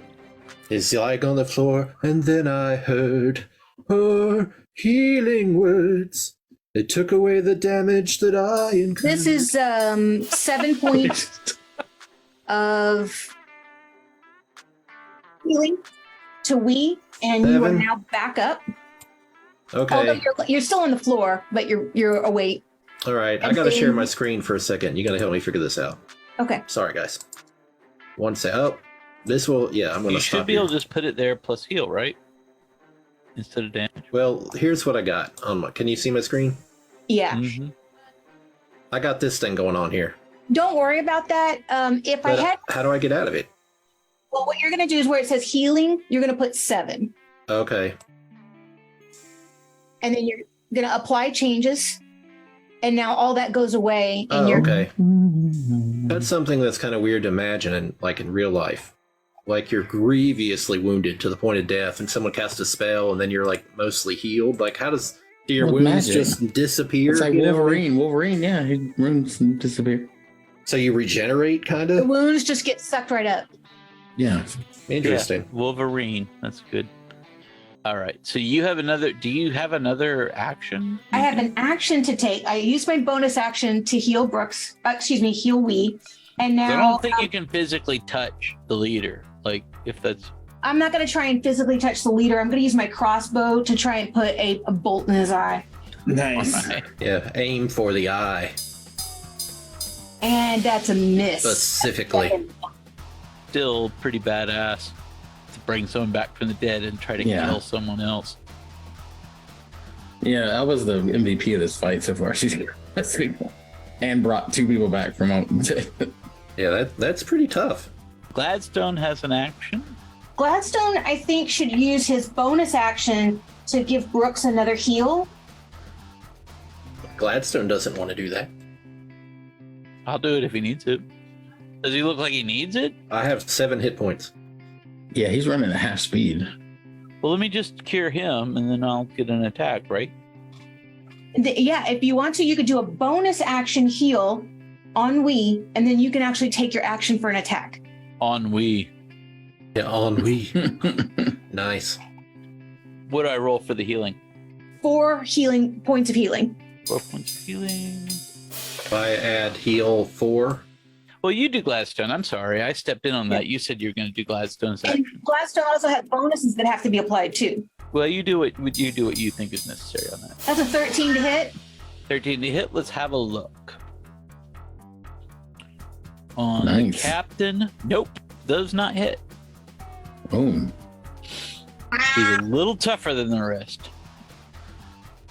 It's like on the floor, and then I heard her healing words. They took away the damage that I incurred. This is 7 points of healing to we, and you are 7. now back up. Okay. Although you're still on the floor, but you're awake. All right. I and got to then- share my screen for a second. You got to help me figure this out. Okay. Sorry, guys. One sec. Oh, this will. Yeah, I'm going You to should stop be here. able to just put it there plus heal, right? Instead of damage. Well, here's what I got on my. Can you see my screen? Yeah. Mhm. I got this thing going on here. Don't worry about that. If I But had, how do I get out of it? well, what you're going to do is where it says healing, you're going to put 7. Okay. And then you're going to apply changes. and now all that goes away, and Oh, you're okay. That's something that's kind of weird to imagine in real life. Like you're grievously wounded to the point of death, and someone casts a spell, and then you're like mostly healed. Like, do your With wounds magic. just disappear? It's like you know? Wolverine, yeah, his wounds disappear. So you regenerate, kind the of? wounds just get sucked right up. Yeah. Interesting. Yeah, Wolverine. That's good. All right. So you have another. Do you have another action? I have an action to take. I use my bonus action to heal Brooks. Heal Wee. And now I don't think you can physically touch the leader. Like if that's. I'm not going to try and physically touch the leader. I'm going to use my crossbow to try and put a bolt in his eye. Nice. Right. Yeah, aim for the eye, And that's a miss. specifically. Still pretty badass to bring someone back from the dead and try to kill someone else. Yeah, I was the MVP of this fight so far. She's and brought 2 people back from home. Yeah, that's pretty tough. Gladstone has an action. Gladstone, I think, should use his bonus action to give Brooks another heal. Gladstone doesn't want to do that. I'll do it if he needs it. Does he look like he needs it? I have 7 hit points. Yeah, he's running at half speed. Well, let me just cure him and then I'll get an attack, right? Yeah, if you want to, you could do a bonus action heal on Wee, and then you can actually take your action for an attack. Ennui. Yeah, ennui. Nice. What do I roll for the healing? 4 healing points of healing. 4 points of healing. If I add heal 4, Well, you do Gladstone. I'm sorry. I stepped in on that. You said you were going to do Gladstone's And action. Gladstone also has bonuses that have to be applied too. Well, you do what you think is necessary on that. That's a 13 to hit. 13 to hit. Let's have a look. On Nice. the captain. Nope. Does not hit. Boom. He's a little tougher than the rest,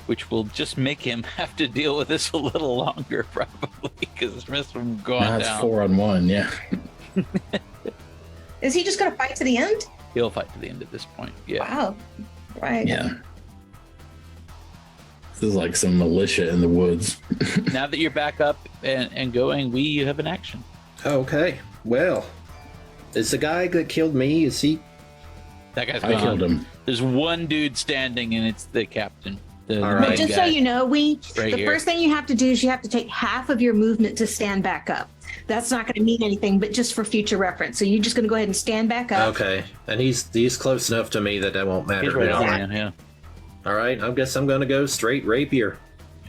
which will just make him have to deal with this a little longer, probably, because it's missed from going Now it's down. 4 on 1, yeah. Is he just going to fight to the end? He'll fight to the end at this point. Yeah. Wow. Right. Yeah. This is like some militia in the woods. Now that you're back up and going, you have an action. Okay, well, is the guy that killed me, is he? That guy's I gone. killed him. There's one dude standing, and it's the captain. The All main right. But just guy. so you know, the Right here. first thing you have to do is you have to take half of your movement to stand back up. That's not going to mean anything, but just for future reference. So you're just going to go ahead and stand back up. Okay, and he's close enough to me that won't matter. He's right now. on, yeah. All right, I guess I'm gonna go straight rapier,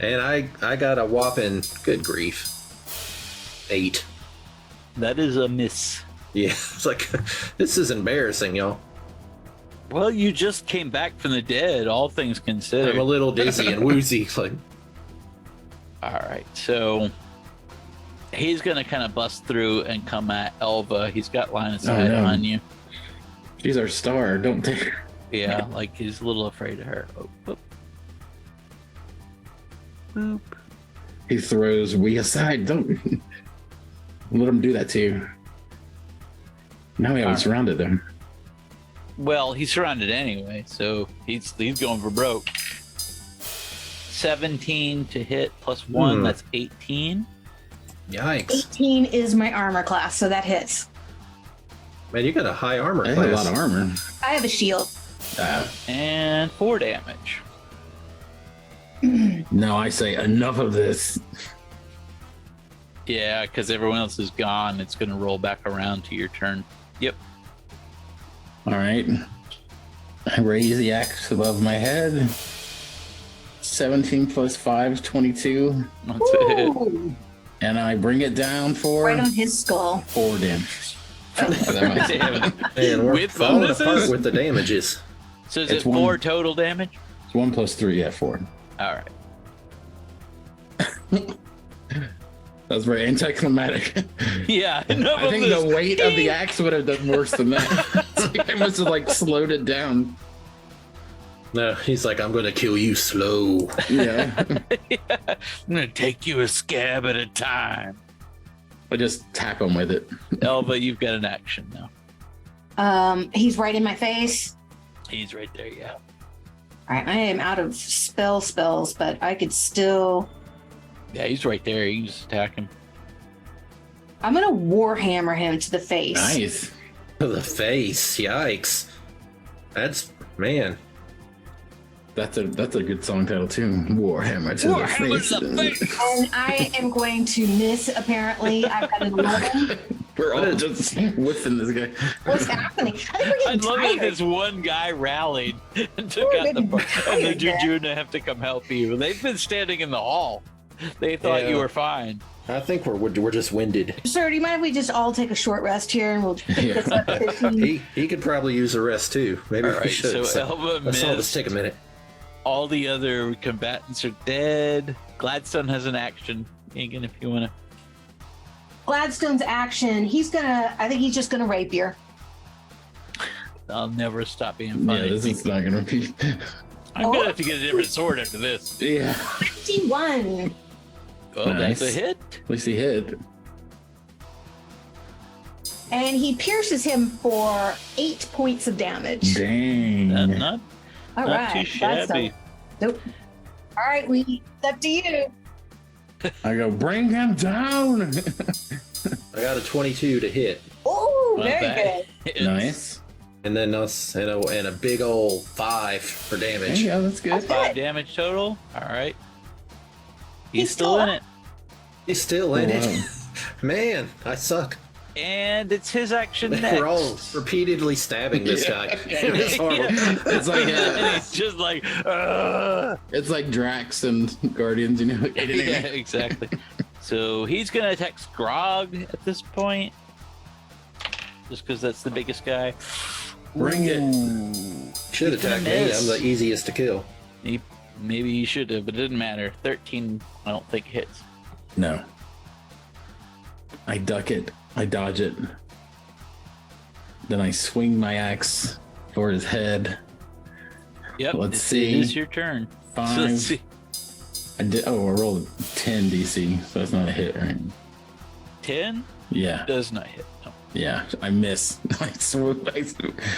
and I got a whopping, good grief, 8. That is a miss. Yeah, it's like this is embarrassing, y'all. Well, you just came back from the dead, all things considered. I'm a little dizzy and woozy. Like, All right, so he's gonna kind of bust through and come at Elva. He's got line of sight no. on you. She's our star. Don't take her. Yeah, like he's a little afraid of her. Oh, boop. Boop. He throws we aside. Don't let him do that to you. Now we haven't surrounded them. Well, he's surrounded anyway, so he's going for broke. 17 to hit plus 1, that's 18. yikes, 18 is my armor class, so that hits. man, you got a high armor I class. have a lot of armor. I have a shield. And 4 damage. No, I say enough of this. Yeah, because everyone else is gone. It's going to roll back around to your turn. Yep. All right. I raise the axe above my head. 17 plus 5 is 22. That's it. Ooh, And I bring it down for right on his skull. 4 damage. Damn. Man, we're With falling bonuses? apart with the damages. So is It's it 4 one. total damage? It's 1 plus 3, yeah, 4. All right. That was very anticlimactic. Yeah. I think the weight of the axe would have done worse than that. I must have like slowed it down. No, he's like, I'm gonna kill you slow. Yeah. I'm going to take you a scab at a time. I just tap him with it. Elva, you've got an action now. He's right in my face. He's right there, yeah. All right, I am out of spells, but I could still Yeah, he's right there. You can just attack him. I'm gonna warhammer him to the face. Nice. To the face. Yikes. That's man. That's a good song title too. Warhammer to the face. And I am going to miss. Apparently, I've got an 11. We're all just whiffing this guy. What's happening? I think we're I getting love that tired. this one guy rallied and took We're out the getting and the tired, man. Jujuna have to come help you. They've been standing in the hall. They thought Yeah. you were fine. I think we're just winded. Sir, do you mind if we just all take a short rest here and we'll pick this up 15? He could probably use a rest too. Maybe All we right, should. so Elva let's all just missed. take a minute. All the other combatants are dead. Gladstone has an action. Egan, if you want to. Gladstone's action. I think he's just gonna rapier. I'll never stop being Yeah, funny. this is not gonna be. I'm gonna have to get a different sword after this. Yeah. 51. Well, Nice. that's a hit. At least he hit. And he pierces him for 8 points of damage. Dang. Not All not right. too shabby. Gladstone. Nope. All right, Lee. It's up to you. I go, bring him down. I got a 22 to hit, Oh, Not very bad. good. Nice. and then us and a big old 5 for There damage. you go, that's good. 5 damage total. All right. He's He's still still in up. it. He's still in Oh, it. wow. Man, I suck. And it's his action next. We're all repeatedly stabbing this guy. It's horrible. It's like and he's just like, "Ugh." it's like Drax and Guardians, you know. Yeah, exactly. So he's gonna attack Scrog at this point, just because that's the biggest guy. Bring it. Should He's gonna attack me. miss. I'm the easiest to kill. Maybe he should have, but it didn't matter. 13, I don't think hits. No. I duck it. I dodge it. Then I swing my axe for his head. Yep. Let's see. It is your turn. So 5. let's see. I rolled 10 DC, so that's not a hit, right? 10 Yeah. does not hit. No. Yeah. I miss. I swing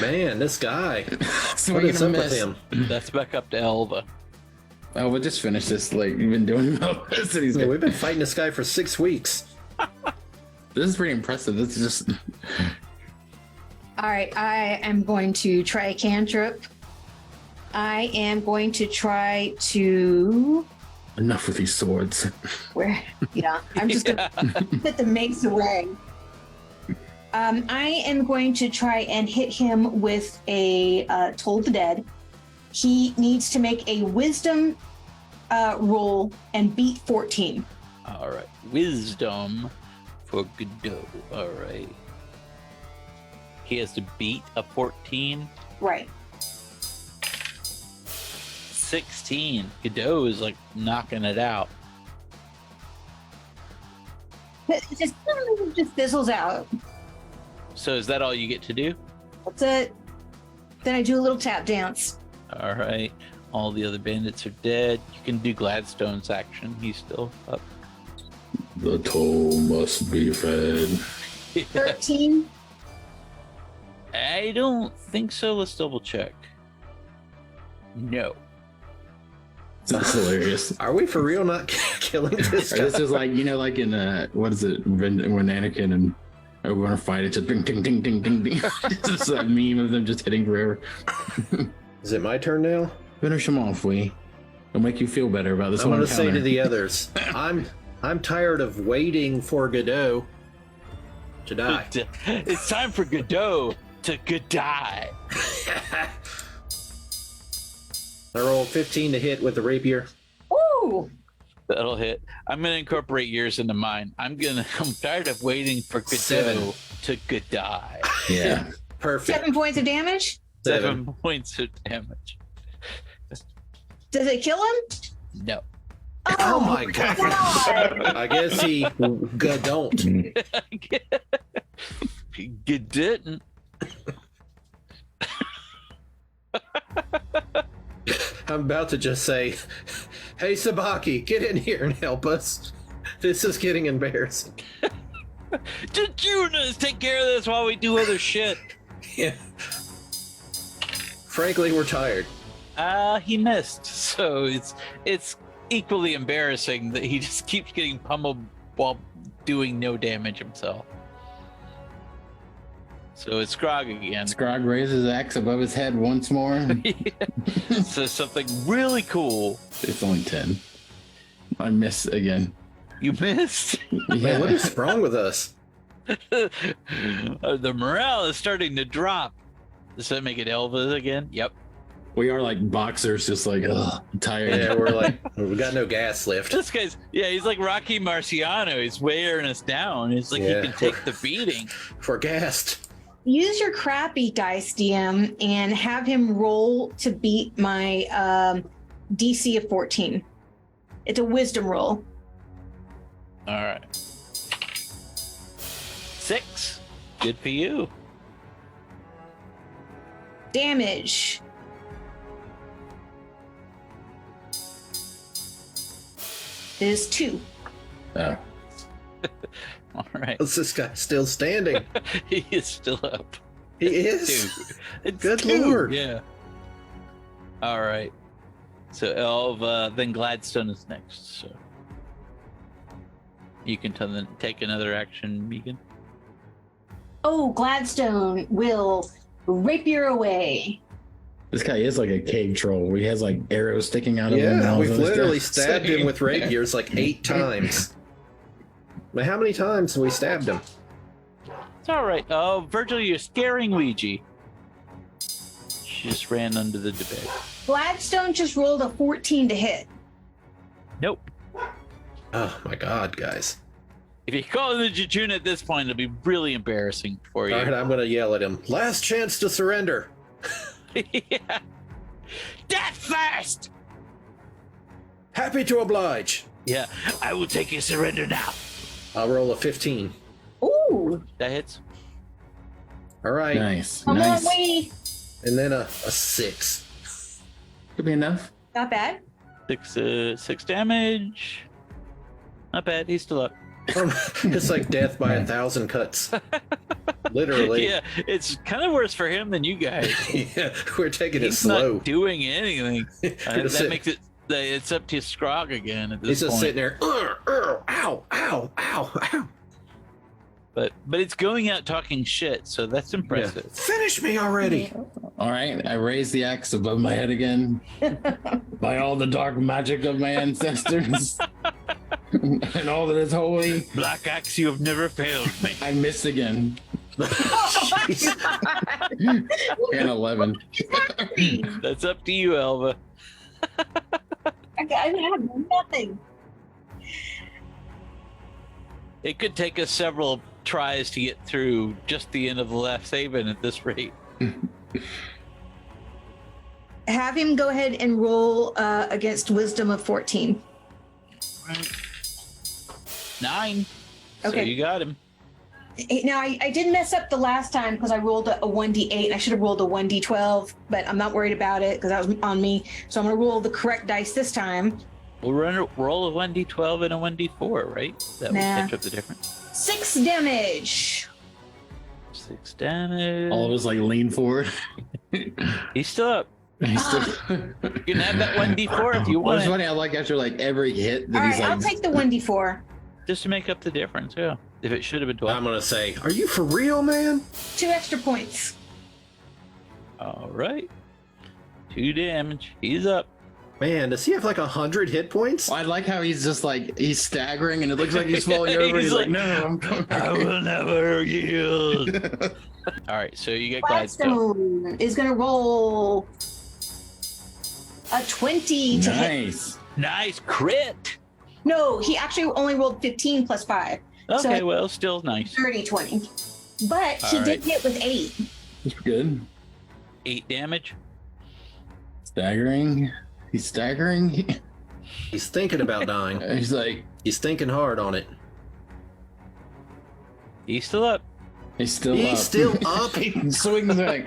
Man, this guy. What and is a up with miss. him? That's back up to Elva. Oh, we'll just finish this. Like, you've been doing this. And he's Man, got- we've been fighting this guy for 6 weeks. This is pretty impressive. This is just. All right, I am going to try a cantrip. I am going to try to Enough with these swords. where yeah, I'm just gonna put the mace away. I am going to try and hit him with a Toll of the Dead. He needs to make a wisdom roll and beat 14. All right. Wisdom for Godot. All right. He has to beat a 14. Right. 16. Godot is like knocking it out. It just fizzles out. So is that all you get to do? That's it. Then I do a little tap dance. All right. All the other bandits are dead. You can do Gladstone's action. He's still up. The toll must be fed. 13. I don't think so. Let's double check. No. That's hilarious. Are we for real not killing this guy? This is like, you know, like in what is it when Anakin and we're gonna fight, it's just ding ding ding ding ding ding. It's just that meme of them just hitting forever. Is it my turn now? Finish them off, we. It'll make you feel better about this I one want to say to encounter. the others, I'm tired of waiting for Godot to die. It's time for Godot to die. I rolled 15 to hit with the rapier. Ooh. That'll hit. I'm gonna incorporate yours into mine. I'm tired of waiting for Godot 7. to die. Yeah. Perfect. 7 points of damage. 7 points of damage. Does it kill him? No. Oh my god. I guess he don't. You didn't. I'm about to just say, hey Sabaki, get in here and help us. This is getting embarrassing. Jujuna, take care of this while we do other shit. Yeah. Frankly, we're tired. He missed. So it's equally embarrassing that he just keeps getting pummeled while doing no damage himself. So it's Scrog again. Scrog raises his axe above his head once more. So something really cool. It's only 10. I miss again. You missed. Yeah. What is wrong with us? The morale is starting to drop. Does that make it Elva again? Yep. We are like boxers, just like tired. Yeah, we're like, we got no gas left. This guy's, he's like Rocky Marciano. He's wearing us down. It's like Yeah. he can take the beating. We're gassed. Use your crappy dice, DM, and have him roll to beat my DC of 14. It's a wisdom roll. All right. 6. Good for you. Damage. Is 2. Oh. All right. Is this guy still standing? He is still up. He is? Two. It's Good 2. Lord. Yeah. All right. So Elva, then Gladstone is next. So you can take another action, Megan. Oh, Gladstone will rapier away. This guy is like a cave troll. He has like arrows sticking out of him. and Yeah, all we've this literally stuff. stabbed him with rapiers like 8 times. But how many times have we stabbed him? It's all right. Oh, Virgil, you're scaring Ouija. She just ran under the bed. Gladstone just rolled a 14 to hit. Nope. Oh my god, guys. If you call him the Jujuna at this point, it'll be really embarrassing for you. All right, I'm going to yell at him. Last chance to surrender. Yeah. Death first! Happy to oblige. Yeah, I will take your surrender now. I'll roll a 15. Ooh. That hits. All right. Nice. Come nice. on, Wee. And then a 6. Could be enough. Not bad. 6 damage. Not bad. He's still up. It's like death by 1,000 cuts. Literally. Yeah, it's kind of worse for him than you guys. Yeah, we're taking it He's slow. not doing anything. That Sit- makes it's up to Scrog again at this He's point. just sitting there. Ow, ow, ow, ow. But it's going out talking shit, so that's impressive. Yeah. Finish me already. All right, I raise the axe above my head again. By all the dark magic of my ancestors and all that is holy, Black Axe, you have never failed me. I miss again. Jeez. And 11. That's up to you, Elva. I have nothing. It could take us several tries to get through just the end of the last haven at this rate. Have him go ahead and roll against wisdom of 14. 9. So Okay. you got him. Now, I did mess up the last time because I rolled a 1d8 and I should have rolled a 1d12, but I'm not worried about it because that was on me. So I'm going to roll the correct dice this time. We'll roll a 1d12 and a 1d4, right? That will Nah. catch up the difference. 6 damage. 6 damage. All of us like lean forward. He's still up. He's still... You can have that 1d4 if you Well, want it's it, funny. I like after like every hit that All he's right, like. I'll take the 1d4. just to make up the difference. Yeah. If it should have been 12. I'm going to say, are you for real, man? 2 extra points. All right. 2 damage. He's up. Man, does he have like 100 hit points? I like how he's just like he's staggering and it looks like he's falling over. He's He's like, like, no, I'm coming. I will never yield. All right, so you get Gladstone. Gladstone is going to roll a 20 to hit. Nice. Nice crit. No, he actually only rolled 15 plus 5. Okay, So- well, still nice. 30, 20. But he All did right. hit with 8. That's good. 8 damage. Staggering. He's staggering. He's thinking about dying. He's like, He's thinking hard on it. He's still up. he's still He's up. still up? He swings back.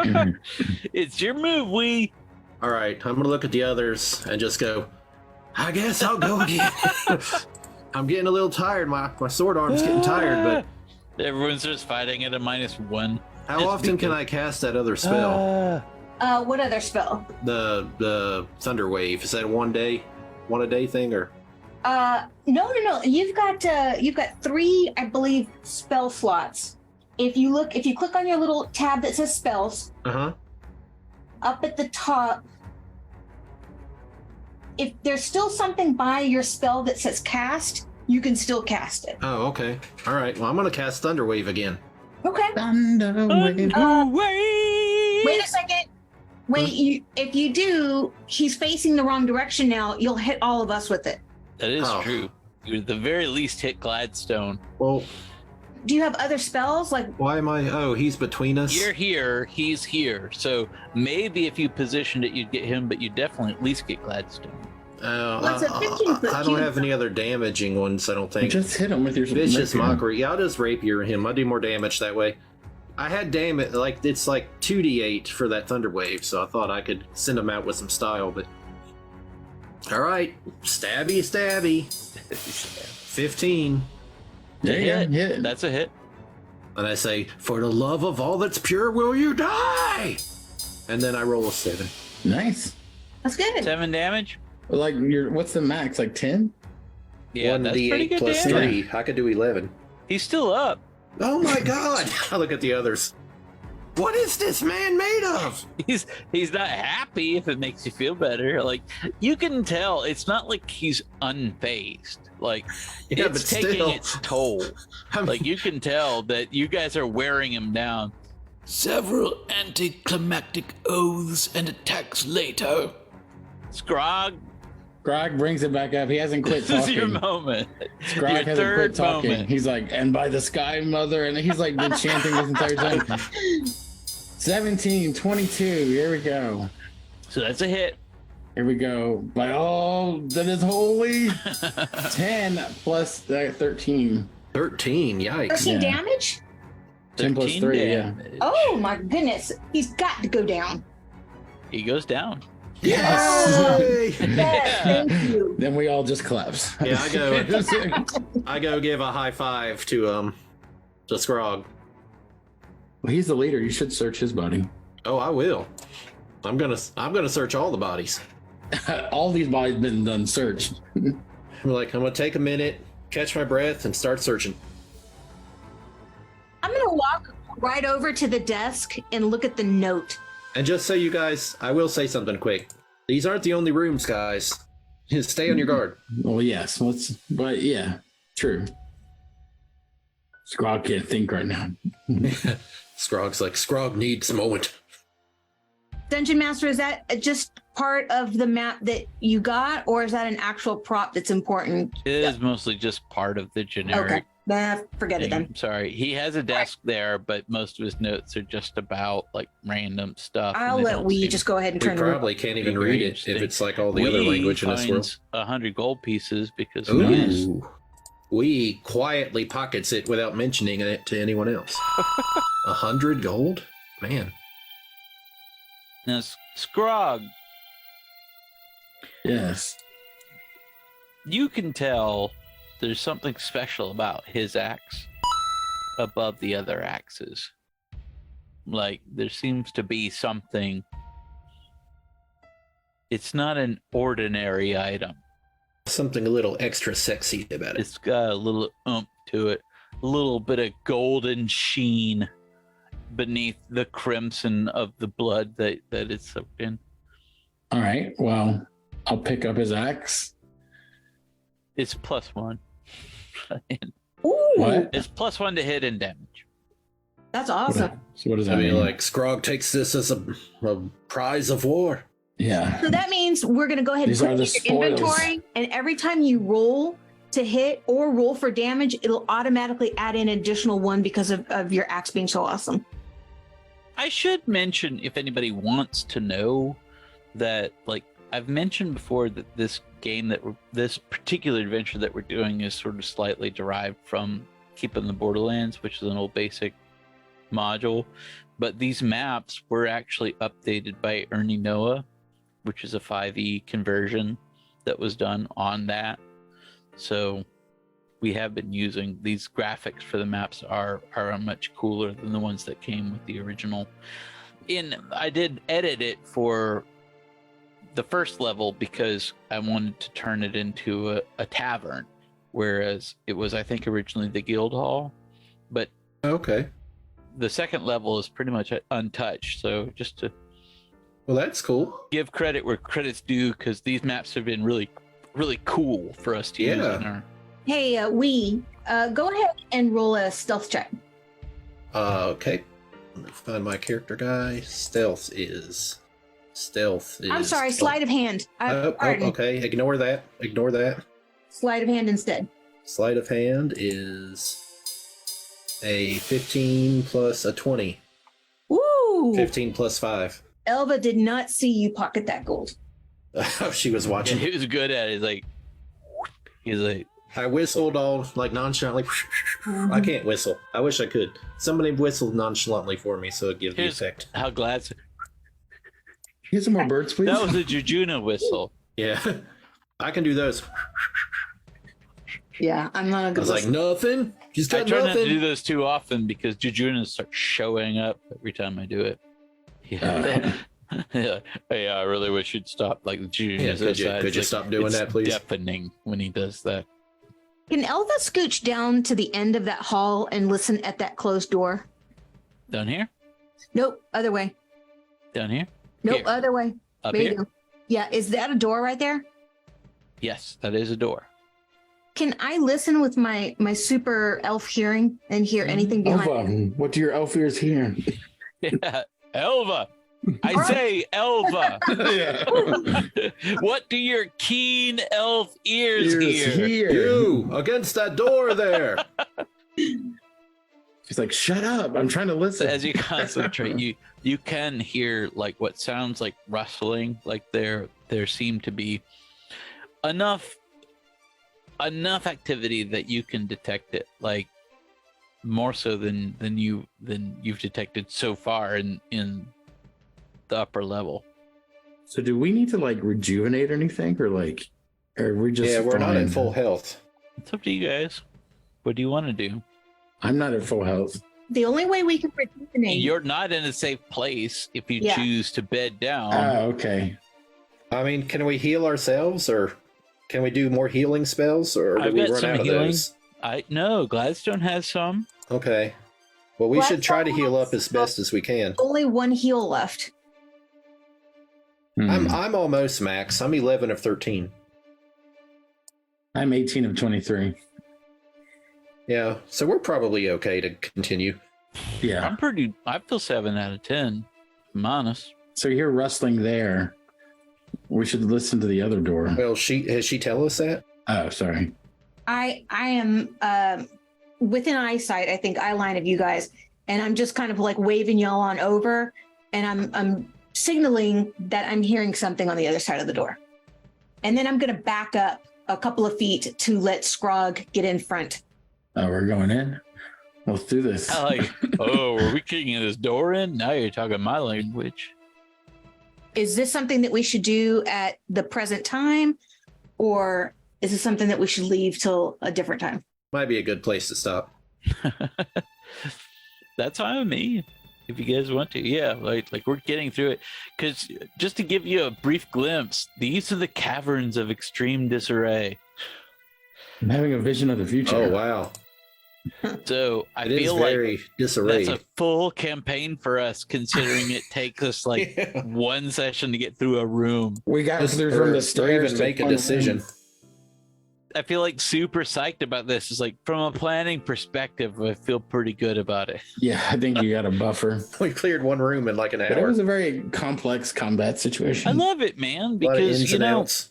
It's your move, Wee. All right, I'm going to look at the others and just go, I guess I'll go again. I'm getting a little tired. My sword arm's getting tired, but Everyone's just fighting at a -1. how often can I cast that other spell? What other spell? The Thunder Wave. Is that one day? one a day thing, or? No. You've got 3, I believe, spell slots. If you click on your little tab that says spells, Uh-huh. up at the top, if there's still something by your spell that says cast, you can still cast it. Oh, okay. All right. Well, I'm gonna cast Thunderwave again. Okay. Thunderwave. Wait a second. If you do, he's facing the wrong direction now. You'll hit all of us with it. That is Oh. true. You at the very least hit Gladstone. Well, Do you have other spells? Like, why am I? Oh, he's between us. You're here, he's here. So maybe if you positioned it, you'd get him, but you'd definitely at least get Gladstone. What's a 15-foot I don't cube? have any other damaging ones. I don't think. Just hit him with your Vicious rapier. mockery. Yeah, I'll just rapier him. I'll do more damage that way. I had damage, like it's like 2d8 for that thunder wave, so I thought I could send him out with some style. But all right, stabby. 15, There you go. Hit. Hit. That's a hit. and I say, "For the love of all that's pure, will you die?" And then I roll a 7. Nice. That's good. 7 damage. Like what's the max? Like 10? Yeah, that's pretty 1d8 good plus damage. 3. I could do 11. He's still up. Oh my god! I look at the others. What is this man made of? He's not happy, if it makes you feel better. Like, you can tell it's not like he's unfazed. Like, Yeah, it's but taking still. its toll. Like, you can tell that you guys are wearing him down. Several anticlimactic oaths and attacks later. Scrog, Grog brings it back up. He hasn't quit this is your talking. moment. Grog Your hasn't third quit talking. moment. He's like, and by the sky mother, and he's like been chanting this entire time. 17, 22, here we go. So that's a hit. Here we go. By all that is holy. 10 plus 13. 13, yikes. 13 Yeah. damage? 10 plus 13 3, yeah. damage. Oh my goodness. He's got to go down. He goes down. Yay! Yes, thank you. Then we all just collapse. Yeah, I go give a high five to Scrog. Well, he's the leader. You should search his body. Oh, I will. I'm gonna search all the bodies. All these bodies been done searched. I'm gonna take a minute, catch my breath, and start searching. I'm going to walk right over to the desk and look at the note. And just so you guys, I will say something quick. These aren't the only rooms, guys. Just stay on your guard. Well, yes. But yeah, true. Scrog can't think right now. Scrog's like, Scrog needs a moment. Dungeon Master, is that just part of the map that you got, or is that an actual prop that's important? It is mostly just part of the generic. Okay. Nah, forget it thing. then. Sorry, he has a desk there, but most of his notes are just about like random stuff. and I'll they let don't we seem- just go ahead and We turn the room. probably can't even Very read it interesting. if it's like all the other language in this world. finds 100 gold pieces because who knows? Ooh. We quietly pockets it without mentioning it to anyone else. 100 gold? Man. Now, Scrog, Yes. you can tell there's something special about his axe above the other axes. Like, there seems to be something. It's not an ordinary item. Something a little extra sexy about it. It's got a little oomph to it, a little bit of golden sheen beneath the crimson of the blood that it's soaked in. All right. Well, I'll pick up his axe. It's +1. Ooh, What? It's +1 to hit and damage. that's awesome. So what does I that mean, mean? like, Scrog takes this as a prize of war. Yeah. So that means we're going to go ahead and These put are it the in your spoils. inventory, and every time you roll to hit or roll for damage, it'll automatically add in an additional 1 because of your axe being so awesome. I should mention, if anybody wants to know, that like I've mentioned before, that this game this particular adventure that we're doing is sort of slightly derived from Keeping the Borderlands, which is an old basic module. But these maps were actually updated by Ernie Noah, which is a 5e conversion that was done on that. So we have been using these graphics for the maps are much cooler than the ones that came with the original. I did edit it for the first level because I wanted to turn it into a tavern, whereas it was, I think, originally the guild hall. But Okay. the second level is pretty much untouched. So just to Well, that's cool. give credit where credit's due, because these maps have been really, really cool for us to use Yeah. in our. Hey, go ahead and roll a stealth check. Okay. Let me find my character guy. Stealth is. I'm sorry, sleight of hand. Pardon. Okay. Ignore that. Sleight of hand instead. Sleight of hand is a 15 plus a 20. Woo! 15 plus 5. Elva did not see you pocket that gold. She was Yeah, watching. he was good at it. He's like, I whistled all like nonchalantly. I can't whistle. I wish I could. Somebody whistled nonchalantly for me so it gives the here's effect. how glad. Get some more birds, please. That was a Jujuna whistle. Yeah. I can do those. Yeah, I'm not a I good was like, nothing? She's I got try not to do nothing. those too often because Jujuna starts showing up every time I do it. Yeah. Yeah. Hey, I really wish you'd stop. Like Jujuna. Yeah, could you stop doing that, please? Deafening when he does that. Can Elva scooch down to the end of that hall and listen at that closed door? Down here? Nope, other way. Down here? Nope, Here. other way. Up There you here? go. Yeah, is that a door right there? Yes, that is a door. Can I listen with my super elf hearing and hear anything behind? Elva, what do your elf ears hear? Yeah. Elva. I say Elva. Yeah. What do your keen elf ears hear? You against that door there. She's like, shut up. I'm trying to listen. As you concentrate, you can hear like what sounds like rustling. Like there seem to be enough activity that you can detect it. Like more so than you've detected so far in the upper level. So do we need to like rejuvenate or anything, or like, are we just? Yeah, we're not in fine? full health. It's up to you guys. What do you want to do? I'm not at full health. The only way we can rejuvenate. You're not in a safe place if you Yeah. choose to bed down. Oh, okay. I mean, can we heal ourselves, or can we do more healing spells, or do I've we got run some out of healing. those? I know Gladstone has some. Okay. Well, we should try to heal up as best as we can. Only one heal left. I'm almost max. I'm 11 of 13. I'm 18 of 23. Yeah, so we're probably okay to continue. Yeah. I feel 7 out of 10. I'm honest. So you're rustling there. We should listen to the other door. Well, has she tell us that? Oh, sorry. I am within eyesight, I think, eye line of you guys, and I'm just kind of like waving y'all on over, and I'm signaling that I'm hearing something on the other side of the door. And then I'm going to back up a couple of feet to let Scrog get in front. Oh, we're going in? Let's do this. I like, oh, are we kicking this door in? Now you're talking my language. Is this something that we should do at the present time, or is this something that we should leave till a different time? Might be a good place to stop. That's fine with me. If you guys want to, yeah, like we're getting through it. Because just to give you a brief glimpse, these are the caverns of extreme disarray. I'm having a vision of the future. Oh, wow. So I It is feel like very disarrayed. that's a full campaign for us, considering it takes us like Yeah. one session to get through a room. We got Just- through or- from the or stairs even to make a one decision. room. I feel like super psyched about this. It's like from a planning perspective, I feel pretty good about it. Yeah, I think you got a buffer. We cleared one room in like an But it hour. was a very complex combat situation. I love it, man, A lot of because ins you and know, outs.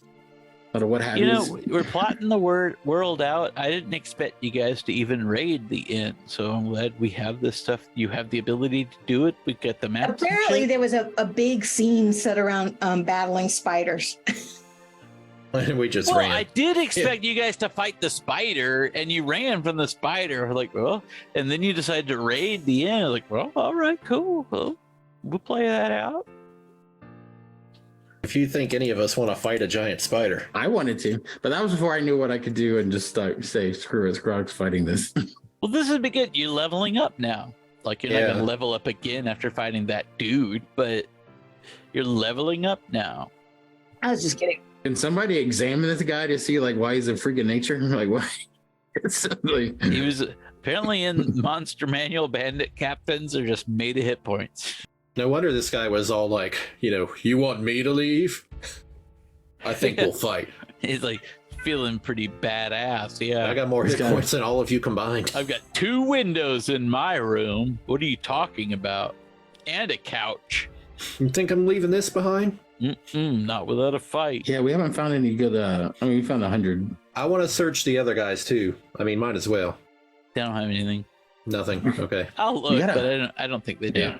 But what have you you? know, we're plotting the world out. I didn't expect you guys to even raid the inn, so I'm glad we have this stuff. You have the ability to do it. We got the map. Apparently, there was a big scene set around battling spiders. We just Well, ran. I did expect you guys to fight the spider, and you ran from the spider. We're like, well, and then you decided to raid the inn. Like, well, all right, cool. Well, we'll play that out. If you think any of us want to fight a giant spider, I wanted to, but that was before I knew what I could do and just start, say, screw it, Scrog's fighting this. Well, this would be good. You're leveling up now. Like, you're not Yeah. going to level up again after fighting that dude, but you're leveling up now. I was just kidding. Can somebody examine this guy to see like why he's a freak of nature? Like why? It's like, He was apparently in Monster Manual. Bandit captains are just made of hit points. No wonder this guy was all like, you want me to leave? I think we'll fight. He's like feeling pretty badass. Yeah. I got more hit points than all of you combined. I've got 2 windows in my room. What are you talking about? And a couch. You think I'm leaving this behind? Not without a fight. yeah, we haven't found any good. We found 100. I want to search the other guys too. I mean, might as well. They don't have anything. Nothing. Okay. I'll look, gotta- but I don't think they do. Yeah.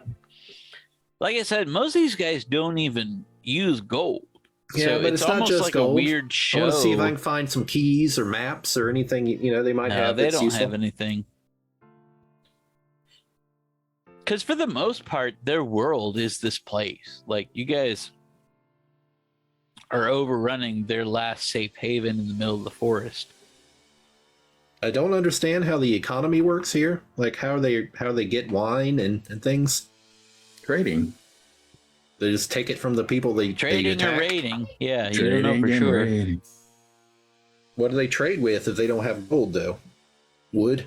Like I said, most of these guys don't even use gold. Yeah, So but it's it's not almost just like gold. a weird I show. want to see if I can find some keys or maps or anything they might No, have. they that's don't useful. have anything. Because for the most part, their world is this place. Like, you guys are overrunning their last safe haven in the middle of the forest. I don't understand how the economy works here. Like how they get wine and things. Trading. They just take it from the people they Trading attack. or raiding. Yeah, you don't know for and sure. raiding. What do they trade with if they don't have gold though? Wood?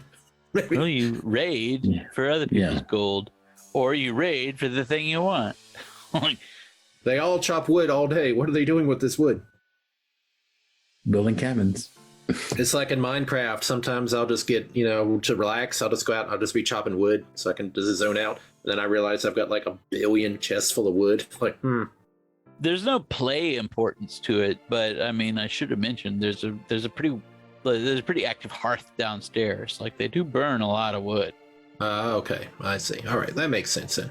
Maybe. Well, you raid Yeah. for other people's Yeah. gold. Or you raid for the thing you want. Like, They all chop wood all day. What are they doing with this wood? Building cabins. It's like in Minecraft. Sometimes I'll just get, to relax. I'll just go out and I'll just be chopping wood so I can just zone out. And then I realize I've got like 1 billion chests full of wood. Like, there's no play importance to it, but I mean, I should have mentioned there's a pretty active hearth downstairs. Like, they do burn a lot of wood. Okay. I see. All right. That makes sense then.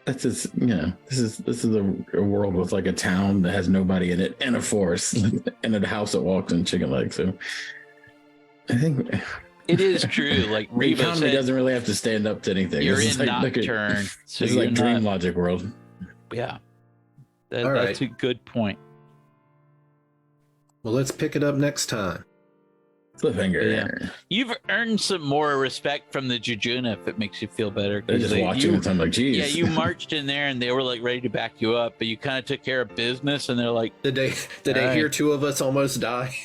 That's just, this is a world with like a town that has nobody in it and a forest and a house that walks in chicken legs. So I think It is true. Like the Reva economy said, doesn't really have to stand up to anything. you're This is in like Nocturne, so This is you're like dream not, logic world. yeah. All right. That's a good point. Well, let's pick it up next time. Cliffhanger. You've earned some more respect from the Jujuna if it makes you feel better. 'cause They're just watching it. I'm like, geez. Yeah, you marched in there and they were like ready to back you up, but you kind of took care of business and they're like, Did they All hear right. 2 of us almost die?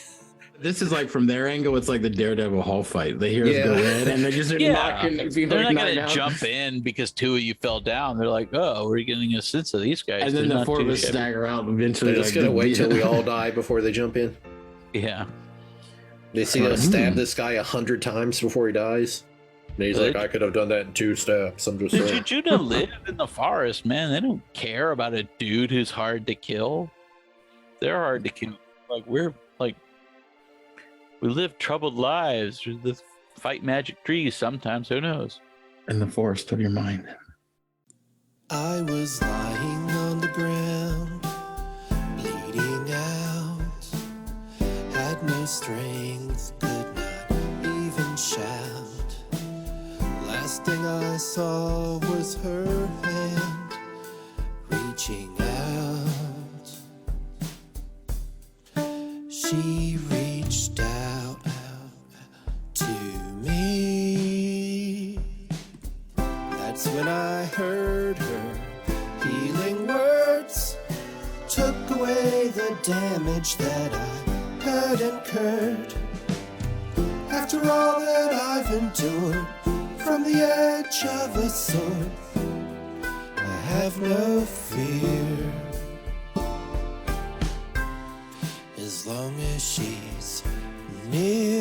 This is like from their angle, it's like the Daredevil Hall fight. They hear us Yeah. go in and they just yeah, knocking people they're not knocked going to out. jump in because 2 of you fell down. They're like, oh, we're getting a sense of these guys. And then They're the not 4 of too us shabby. stagger out eventually. They're just like, gonna wait till we yeah. all die before they jump in. Yeah. They see us stab this guy 100 times before he dies. And he's like, I could have done that in 2 stabs. I'm just The saying. Jujuna live in the forest, man. They don't care about a dude who's hard to kill. They're hard to kill. Like, we live troubled lives. We fight magic trees sometimes. Who knows? In the forest of your mind. I was lying on the ground, bleeding out, had no strength, could not even shout. Last thing I saw was her hand reaching out. She reached out to me. That's when I heard her healing words, took away the damage that I had incurred. After all that I've endured from the edge of a sword, I have no fear, as long as she's near.